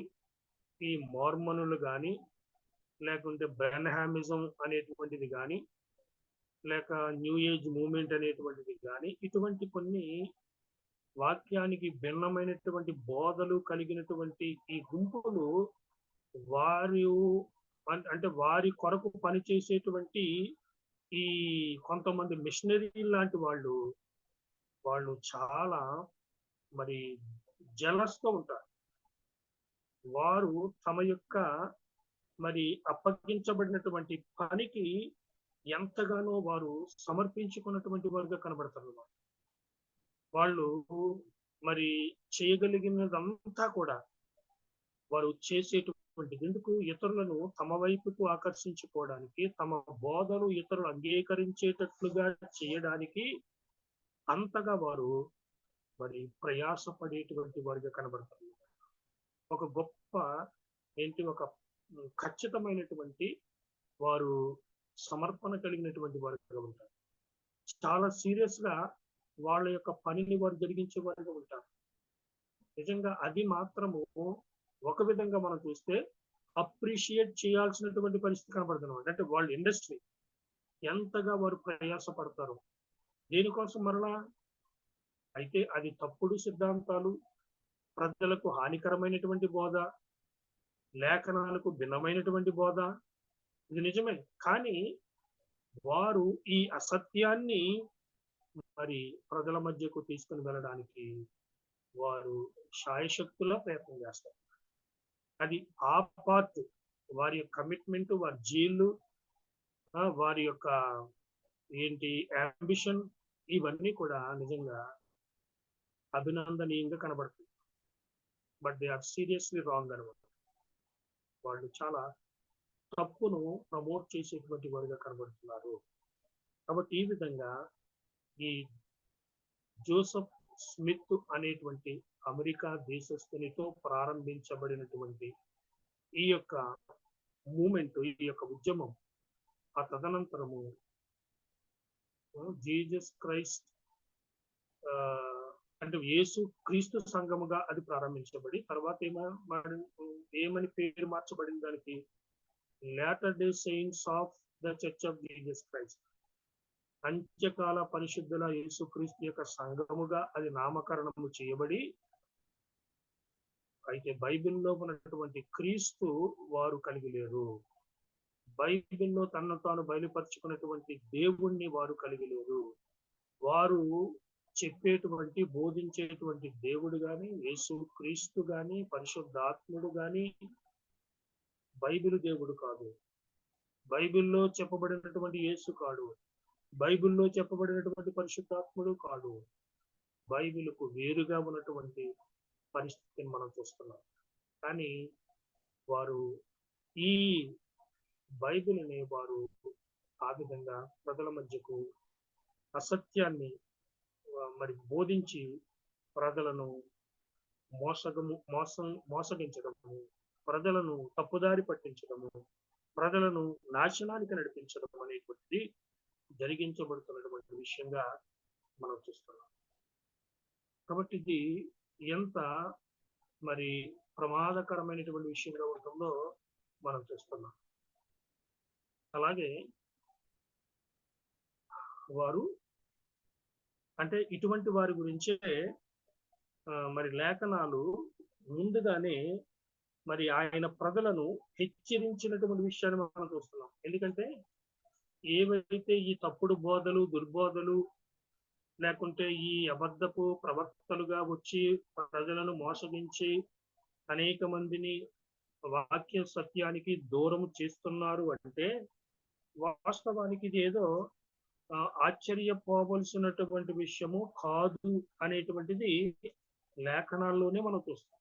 [SPEAKER 1] ఈ మార్మనులు కానీ, లేకుంటే బ్రెన్హామిజం అనేటువంటిది కానీ, లేక న్యూ ఏజ్ మూవ్మెంట్ అనేటువంటిది కానీ, ఇటువంటి కొన్ని వాక్యానికి భిన్నమైనటువంటి బోధలు కలిగినటువంటి ఈ గుంపులు అంటే వారి కొరకు పనిచేసేటువంటి ఈ కొంతమంది మిషనరీ లాంటి వాళ్ళు చాలా మరి జలస్ తో ఉంటారు. వారు తమ యొక్క మరి అప్పగించబడినటువంటి పనికి ఎంతగానో వారు సమర్పించుకున్నటువంటి వారుగా కనబడతారు. వాళ్ళు మరి చేయగలిగినదంతా కూడా వారు చేసేటువంటిది ఎందుకు? ఇతరులను తమ వైపుకు ఆకర్షించుకోవడానికి, తమ బోధలు ఇతరులు అంగీకరించేటట్లుగా చేయడానికి అంతగా వారు మరి ప్రయాసపడేటువంటి వారిగా కనబడతారు. ఒక గొప్ప ఒక ఖచ్చితమైనటువంటి వారు సమర్పణ కలిగినటువంటి వారుగా ఉంటారు. చాలా సీరియస్ గా వాళ్ళ యొక్క పనిని వారు జరిగించే వారిగా ఉంటారు. నిజంగా అది మాత్రము ఒక విధంగా మనం చూస్తే అప్రిషియేట్ చేయాల్సినటువంటి పరిస్థితి కనబడుతున్నాం. అంటే వాళ్ళ ఇండస్ట్రీ ఎంతగా వారు ప్రయాసపడతారు దేనికోసం మరలా. అయితే అది తప్పుడు సిద్ధాంతాలు, ప్రజలకు హానికరమైనటువంటి బోధ, లేఖనాలకు భిన్నమైనటువంటి బోధ, ఇది నిజమే. కానీ వారు ఈ అసత్యాన్ని మరి ప్రజల మధ్యకు తీసుకుని వెళ్ళడానికి వారు శాయశక్తులా ప్రయత్నం చేస్తారు. అది ఆ పార్ట్ వారి యొక్క కమిట్మెంట్, వారి జీలు, వారి యొక్క అంబిషన్, ఇవన్నీ కూడా నిజంగా అభినందనీయంగా కనబడుతుంది. But they are seriously wrong అనమాట. వాళ్ళు చాలా తప్పును ప్రమోట్ చేసేటువంటి వారిగా కనబడుతున్నారు. కాబట్టి ఈ విధంగా ఈ జోసెఫ్ స్మిత్ అనేటువంటి అమెరికా దేశస్థునితో ప్రారంభించబడినటువంటి ఈ యొక్క మూమెంట్, ఈ యొక్క ఉద్యమం ఆ తదనంతరము జీసస్ క్రైస్ట్ అంటే యేసు క్రీస్తు సంఘముగా అది ప్రారంభించబడి తర్వాత ఏమని పేరు మార్చబడిన దానికి latter day saints of the church of Jesus Christ, అంత్యకాల పరిశుద్ధుల యేసు క్రీస్తు యొక్క సంఘముగా అది నామకరణము చేయబడి, అయితే బైబిల్లో ఉన్నటువంటి క్రీస్తు వారు కలిగి లేరు. బైబిల్లో తనను తాను బయలుపరుచుకున్నటువంటి దేవుణ్ణి వారు కలిగి లేరు. వారు చెప్పేటువంటి బోధించేటువంటి దేవుడు గాని, యేసు క్రీస్తు గాని, పరిశుద్ధాత్ముడు గాని బైబిల్ దేవుడు కాదు, బైబిల్లో చెప్పబడినటువంటి యేసు కాడు, బైబిల్లో చెప్పబడినటువంటి పరిశుద్ధాత్ముడు కాడు. బైబిల్కు వేరుగా ఉన్నటువంటి పరిస్థితిని మనం చూస్తున్నాం. కానీ వారు ఈ బైబిల్ని వారు ఆ విధంగా ప్రజల మధ్యకు అసత్యాన్ని మరి బోధించి ప్రజలను మోసగించడము, ప్రజలను తప్పుదారి పట్టించడము, ప్రజలను నాశనానికి నడిపించడం అనేటువంటిది జరిగించబడుతున్నటువంటి విషయంగా మనం చూస్తున్నాం. కాబట్టి ఇది ఎంత మరి ప్రమాదకరమైనటువంటి విషయంగా ఉంటుందో మనం చూస్తున్నాం. అలాగే వారు అంటే ఇటువంటి వారి గురించే మరి లేఖనాలు ముందుగానే మరి ఆయన ప్రజలను హెచ్చరించినటువంటి విషయాన్ని మనం చూస్తున్నాం. ఎందుకంటే ఏవైతే ఈ తప్పుడు బోధలు, దుర్బోధలు, లేకుంటే ఈ అబద్ధపు ప్రవక్తలుగా వచ్చి ప్రజలను మోసగించి అనేక మందిని వాక్య సత్యానికి దూరం చేస్తున్నారు అంటే వాస్తవానికి ఇది ఏదో ఆశ్చర్యపోవలసినటువంటి విషయము కాదు అనేటువంటిది లేఖనాల్లోనే మనం చూస్తాం.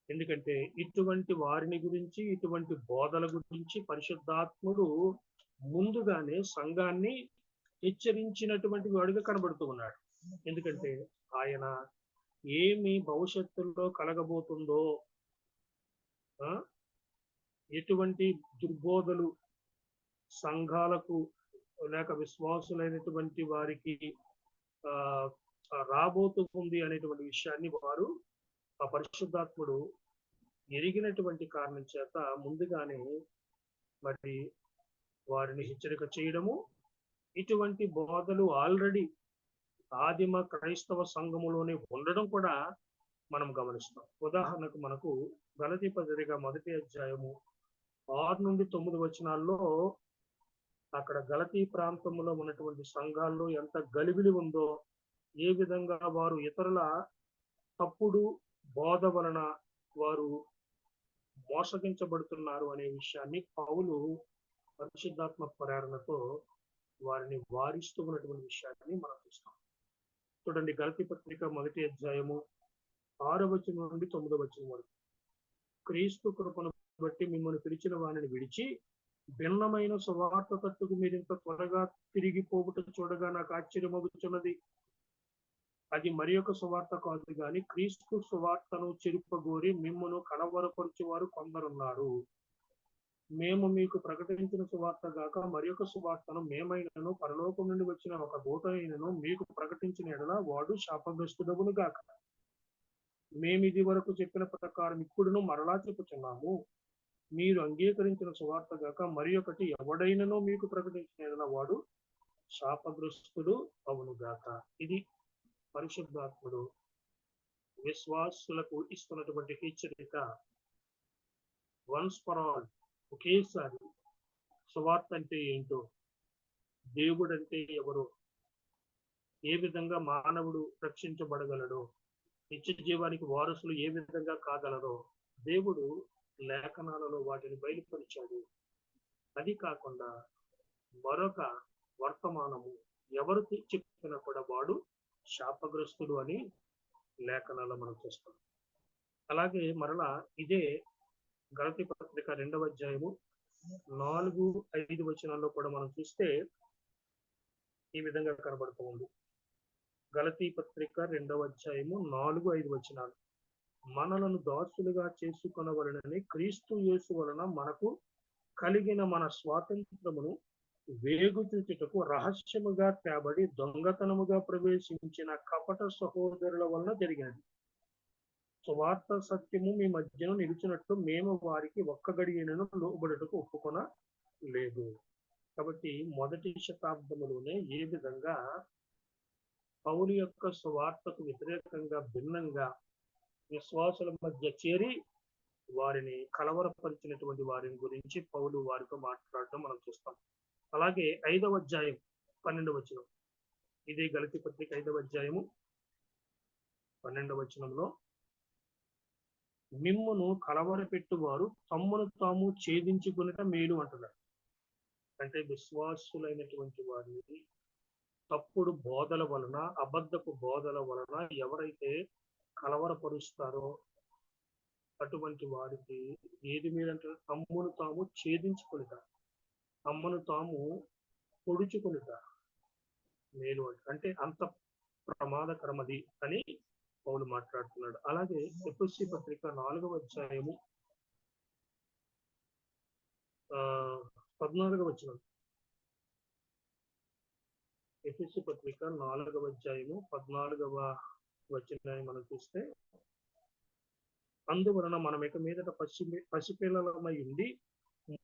[SPEAKER 1] ఎందుకంటే ఇటువంటి వారిని గురించి, ఇటువంటి బోధల గురించి పరిశుద్ధాత్ముడు ముందుగానే సంఘాన్ని హెచ్చరించినటువంటి వాడిగా కనబడుతూ ఉన్నాడు. ఎందుకంటే ఆయన ఏమి భవిష్యత్తులో కలగబోతుందో, ఎటువంటి దుర్బోధలు సంఘాలకు లేక విశ్వాసులైనటువంటి వారికి రాబోతుంది అనేటువంటి విషయాన్ని వారు ఆ పరిశుద్ధాత్ముడు ఎరిగినటువంటి కారణం చేత ముందుగానే మరి వారిని హెచ్చరిక చేయడము, ఇటువంటి బోధలు ఆల్రెడీ ఆదిమ క్రైస్తవ సంఘములోనే ఉండడం కూడా మనం గమనిస్తాం. ఉదాహరణకు మనకు గలతీ పత్రిక 1వ అధ్యాయము 6 నుండి 9 వచనాల్లో అక్కడ గలతీ ప్రాంతంలో ఉన్నటువంటి సంఘాల్లో ఎంత గలిబిలి ఉందో, ఏ విధంగా వారు ఇతరుల తప్పుడు బోధ వలన వారు మోసగించబడుతున్నారు అనే విషయాన్ని పౌలు పరిశుద్ధాత్మ ప్రేరణతో వారిని వారిస్తూ ఉన్నటువంటి విషయాన్ని మనం చూస్తాం. చూడండి, గలతీ పత్రిక 1వ అధ్యాయము 6వ వచనం నుండి 9వ వచనం వరకు. క్రీస్తు కృపను బట్టి మిమ్మల్ని పిలిచిన వారిని విడిచి భిన్నమైన సువార్త తట్టుకు మీరు ఇంత త్వరగా తిరిగిపోవుట చూడగా నాకు ఆశ్చర్యమవుతున్నది. అది మరి ఒక సువార్త కాదు గాని క్రీస్తు సువార్తను చెరుపగోరి మిమ్మను కలవరపరచువారు కొందరున్నారు. మేము మీకు ప్రకటించిన సువార్త గాక మరి ఒక సువార్తను మేమైనను పరలోకం నుండి వచ్చిన ఒక దూత అయినను మీకు ప్రకటించిన ఎడల వాడు శాపగ్రస్తుడగును గాక. మేము ఇది వరకు చెప్పిన ప్రకారం ఇప్పుడును మరలా చెప్పుచున్నాము, మీరు అంగీకరించిన సువార్త గాక మరి ఒకటి ఎవడైనను మీకు ప్రకటించిన ఎడల వాడు శాపగ్రస్తుడు అవును గాక. ఇది పరిశుద్ధాత్ముడు విశ్వాసులకు ఇస్తున్నటువంటి హెచ్చరిక. వన్స్ ఫర్ ఆల్, ఒకేసారి సువార్త అంటే ఏంటో, దేవుడు అంటే ఎవరో, ఏ విధంగా మానవుడు రక్షించబడగలడో, నిత్య జీవానికి వారసులు ఏ విధంగా కాగలరో దేవుడు లేఖనాలలో వాటిని బయలుపరిచాడు. అది కాకుండా మరొక వర్తమానము ఎవరు చెప్పినా కూడా వాడు శాపగ్రస్తుడు అని లేఖనాల్లో మనం చూస్తాం. అలాగే మరలా ఇదే గలతీ పత్రిక 2వ అధ్యాయము 4-5 వచనాల్లో కూడా మనం చూస్తే ఈ విధంగా కనబడుతూ ఉంది. గలతీ పత్రిక 2వ అధ్యాయము 4-5 వచనాలు. మనలను దాసులుగా చేసుకొనవలెనని క్రీస్తు యేసు వలన మనకు కలిగిన మన స్వాతంత్రమును వేగుచూచుటకు రహస్యముగా తేబడి దొంగతనముగా ప్రవేశించిన కపట సహోదరుల వలన జరిగినది. సువార్త సత్యము మీ మధ్యను నిలిచినట్లు మేము వారికి ఒక్క గడియను లోబడుటకు ఒప్పుకొన లేదు. కాబట్టి మొదటి శతాబ్దములోనే ఏ విధంగా పౌలు యొక్క సువార్తకు వ్యతిరేకంగా భిన్నంగా విశ్వాసుల మధ్య చేరి వారిని కలవరపరిచినటువంటి వారిని గురించి పౌలు వారితో మాట్లాడటం మనం చూస్తాం. అలాగే 5వ అధ్యాయం 12వ వచనం, ఇదే గలతీ పత్రిక 5వ అధ్యాయము 12వ వచనంలో మిమ్మును కలవరపెట్టువారు తమ్మును తాము ఛేదించుకునేట మేలు అంటున్నారు. అంటే విశ్వాసులైనటువంటి వారిని తప్పుడు బోధల వలన, అబద్ధపు బోధల వలన ఎవరైతే కలవరపరుస్తారో అటువంటి వారికి ఏది మీరంటే తమ్మును తాము ఛేదించుకునిట, తమ్మును తాము పొడుచుకునిట మేలు అంటే అంత ప్రమాదకరమది అని పౌలు మాట్లాడుతున్నాడు. అలాగే ఎఫెసీ పత్రిక 4వ అధ్యాయము 14వ వచనం. ఎఫెసీ పత్రిక 4వ అధ్యాయము 14వ వచనాన్ని మనం చూస్తే, అందువలన మనం ఇక మీదట పసిపిల్లలమై ఉండి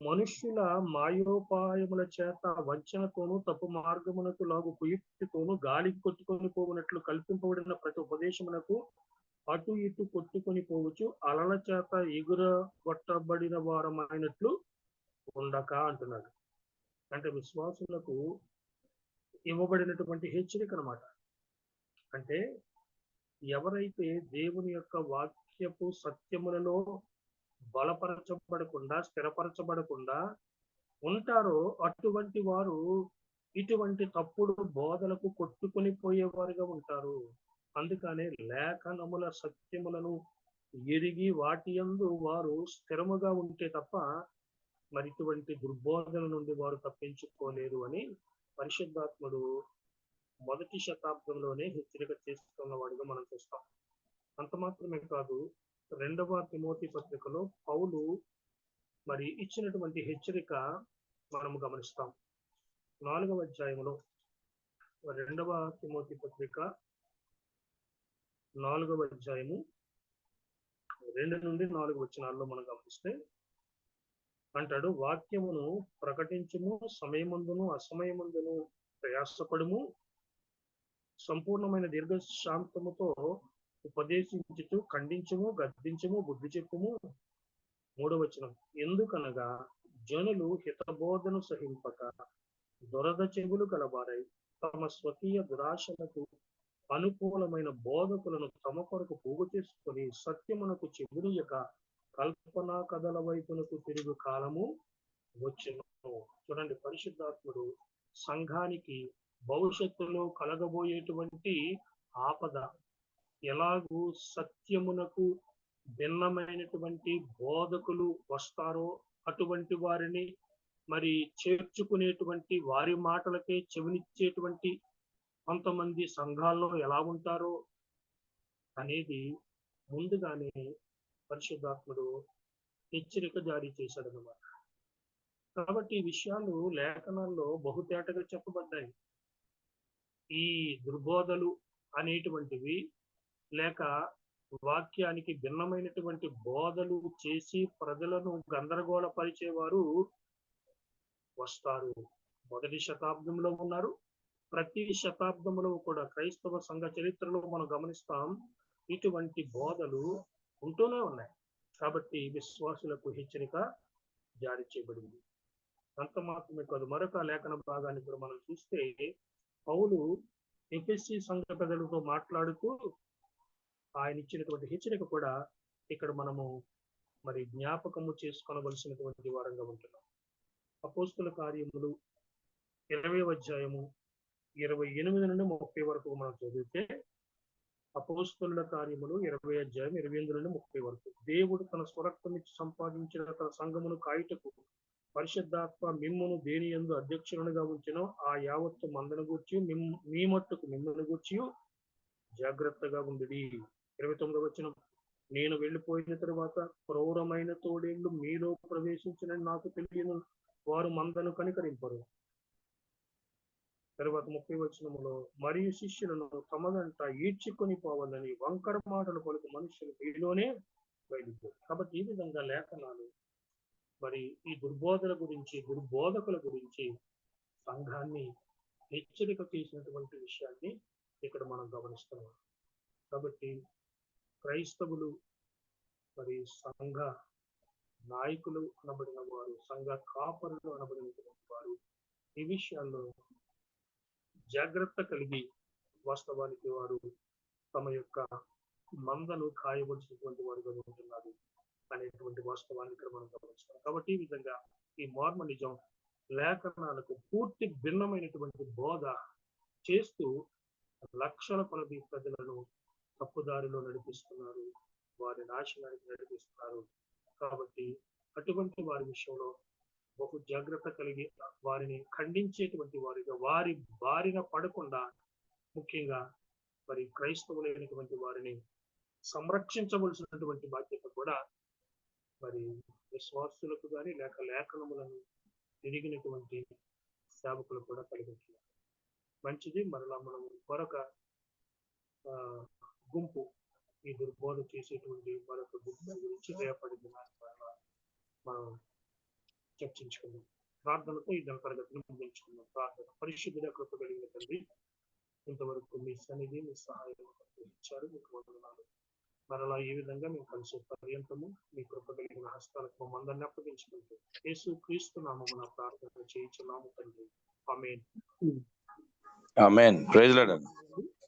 [SPEAKER 1] మనుష్యుల మాయోపాయముల చేత వంచనతోనూ తప్పు మార్గమునకు లాగు కుయుక్తితోనూ గాలికి కొట్టుకొని పోవునట్లు కల్పింపబడిన ప్రతి ఉపదేశమునకు అటు ఇటు కొట్టుకొని పోవచ్చు అలల చేత ఎగురగొట్టబడిన వారమైనట్లు ఉండక అంటున్నాడు. అంటే విశ్వాసులకు ఇవ్వబడినటువంటి హెచ్చరిక అన్నమాట. అంటే ఎవరైతే దేవుని యొక్క వాక్యపు సత్యములలో బలపరచబడకుండా, స్థిరపరచబడకుండా ఉంటారో అటువంటి వారు ఇటువంటి తప్పుడు బోధలకు కొట్టుకొని పోయేవారుగా ఉంటారు. అందుకనే లేఖనముల సత్యములను ఎరిగి వాటి యందు వారు స్థిరముగా ఉంటే తప్ప మరి ఇటువంటి దుర్బోధన నుండి వారు తప్పించుకోలేరు అని పరిశుద్ధాత్ముడు మొదటి శతాబ్దంలోనే హెచ్చరిక చేస్తున్న వాడిగా మనం చూస్తాం. అంత మాత్రమే కాదు, 2వ తిమోతి పత్రికలో పౌలు మరి ఇచ్చినటువంటి హెచ్చరిక మనము గమనిస్తాం. 4వ అధ్యాయంలో 2వ తిమోతి పత్రిక 4వ అధ్యాయము 2 నుండి 4 వచనాల్లో మనం గమనిస్తే అంటాడు, వాక్యమును ప్రకటించుము, సమయమందును అసమయమందును ప్రయాసపడుము, సంపూర్ణమైన దీర్ఘశాంతముతో ఉపదేశించుచు ఖండించుము, గద్దించుము, బుద్ధి చెప్పుము. 3వ వచనం, ఎందుకనగా జనులు హితబోధను సహింపక దురద చెవులు గలవారై తమ స్వకీయ దురాశలకు అనుకూలమైన బోధకులను తమ కొరకు పోగు చేసుకొని సత్యమునకు చెవినియక కల్పనా కథల వైపునకు తిరుగు కాలము వచ్చును. చూడండి, పరిశుద్ధాత్ముడు సంఘానికి భవిష్యత్తులో కలగబోయేటువంటి ఆపద, ఎలాగూ సత్యమునకు భిన్నమైనటువంటి బోధకులు వస్తారో అటువంటి వారిని మరి చేర్చుకునేటువంటి వారి మాటలకే చెవినిచ్చేటువంటి కొంతమంది సంఘాల్లో ఎలా ఉంటారో అనేది ముందుగానే పరిశుద్ధాత్ముడు హెచ్చరిక జారీ చేశాడనమాట. కాబట్టి ఈ విషయాలు లేఖనాల్లో బహుతేటగా చెప్పబడ్డాయి. ఈ దుర్బోధలు అనేటువంటివి లేక వాక్యానికి భిన్నమైనటువంటి బోధలు చేసి ప్రజలను గందరగోళపరిచేవారు వస్తారు. మొదటి శతాబ్దంలో ఉన్నారు. ప్రతి శతాబ్దంలో కూడా క్రైస్తవ సంఘ చరిత్రలో మనం గమనిస్తాం, ఇటువంటి బోధలు ఉంటూనే ఉన్నాయి. కాబట్టి విశ్వాసులకు హెచ్చరిక జారీ చేయబడింది. అంత మాత్రమే కాదు, మరొక లేఖన భాగాన్ని కూడా మనం చూస్తే పౌలు ఎఫెసీ సంఘ పెద్దలతో మాట్లాడుతూ ఆయన ఇచ్చినటువంటి హెచ్చరిక కూడా ఇక్కడ మనము మరి జ్ఞాపకము చేసుకోవలసినటువంటి వారంగా ఉంటున్నాం. అపోస్తుల కార్యములు 20వ అధ్యాయము 28 నుండి 30 వరకు మనం చదివితే, అపోస్తుల కార్యములు 20వ అధ్యాయం 28 నుండి 30 వరకు, దేవుడు తన స్వరక్తమిచ్చి సంపాదించిన తన సంఘమును కాయుటకు పరిశుద్ధాత్మ మిమ్మును దేని యందు అధ్యక్షులుగా ఉంచినో ఆ యావత్తు మందను గూర్చి మీ మట్టుకు మిమ్మల్ని గూర్చి జాగ్రత్తగా ఉండుడి. 29వ వచనం, నేను వెళ్ళిపోయిన తరువాత క్రూరమైన తోడేళ్లు మీలో ప్రవేశించిన నాకు తెలియను, వారు మందను కనికరింపరు. తర్వాత 30వ వచనములో, మరియు శిష్యులను తమదంట ఈడ్చుకొని పోవాలని వంకర మాటలు పలుకు మనుషులు మీలోనే బయలుదేరు. కాబట్టి ఈ విధంగా లేఖనాలు మరి ఈ దుర్బోధల గురించి, దుర్బోధకుల గురించి సంఘాన్ని హెచ్చరిక చేసినటువంటి విషయాన్ని ఇక్కడ మనం గమనిస్తున్నాం. కాబట్టి క్రైస్తవులు మరి సంఘ నాయకులు అనబడిన వారు, సంఘ కాపరులు అనబడినటువంటి వారు ఈ విషయాల్లో జాగ్రత్త కలిగి వాస్తవానికి వారు తమ యొక్క మందను కాయవలసినటువంటి వారుగా ఉంటున్నారు అనేటువంటి వాస్తవాన్ని ఇక్కడ మనం గమనిస్తాం. కాబట్టి ఈ విధంగా ఈ మార్మనిజం లేఖనాలకు పూర్తి భిన్నమైనటువంటి బోధ చేస్తూ లక్షల కొలది ప్రజలను తప్పుదారిలో నడిపిస్తున్నారు, వారి నాశనానికి నడిపిస్తున్నారు. కాబట్టి అటువంటి వారి విషయంలో బహు జాగ్రత్త కలిగి వారిని ఖండించేటువంటి వారిగా, వారి బారిన పడకుండా ముఖ్యంగా మరి క్రైస్తవులైనటువంటి వారిని సంరక్షించవలసినటువంటి బాధ్యత కూడా మరి విశ్వాసులకు కానీ లేక లేఖనములను తిరిగినటువంటి సేవకులు కూడా కలిగించారు. మంచిది. మరలా మనం మరొక గుంపు ఈ దుర్బోధ చేసేటువంటి మరొక గుంపు గురించి రేపటి దినాన్ని మనం చర్చించుకుందాం. ప్రార్థనతో ఈ తరగతిని ముగించుకుందాం. ప్రార్థన. పరిశుద్ధుడ కృప కలిగిన తండ్రి, ఇంతవరకు మీ సన్నిధి, మీ సహాయం ఇచ్చారు, మీకు వందనాలు. మరలా ఈ విధంగా మేము కలిసే పర్యంతము మీ కృప కలిగిన హస్తాలకు మమ్మల్ని అప్పగించుకుంటూ యేసు క్రీస్తు నామమున ప్రార్థన చేయించున్నాము తండ్రి. ఆమేన్.
[SPEAKER 2] ఆమేన్. Praise lord.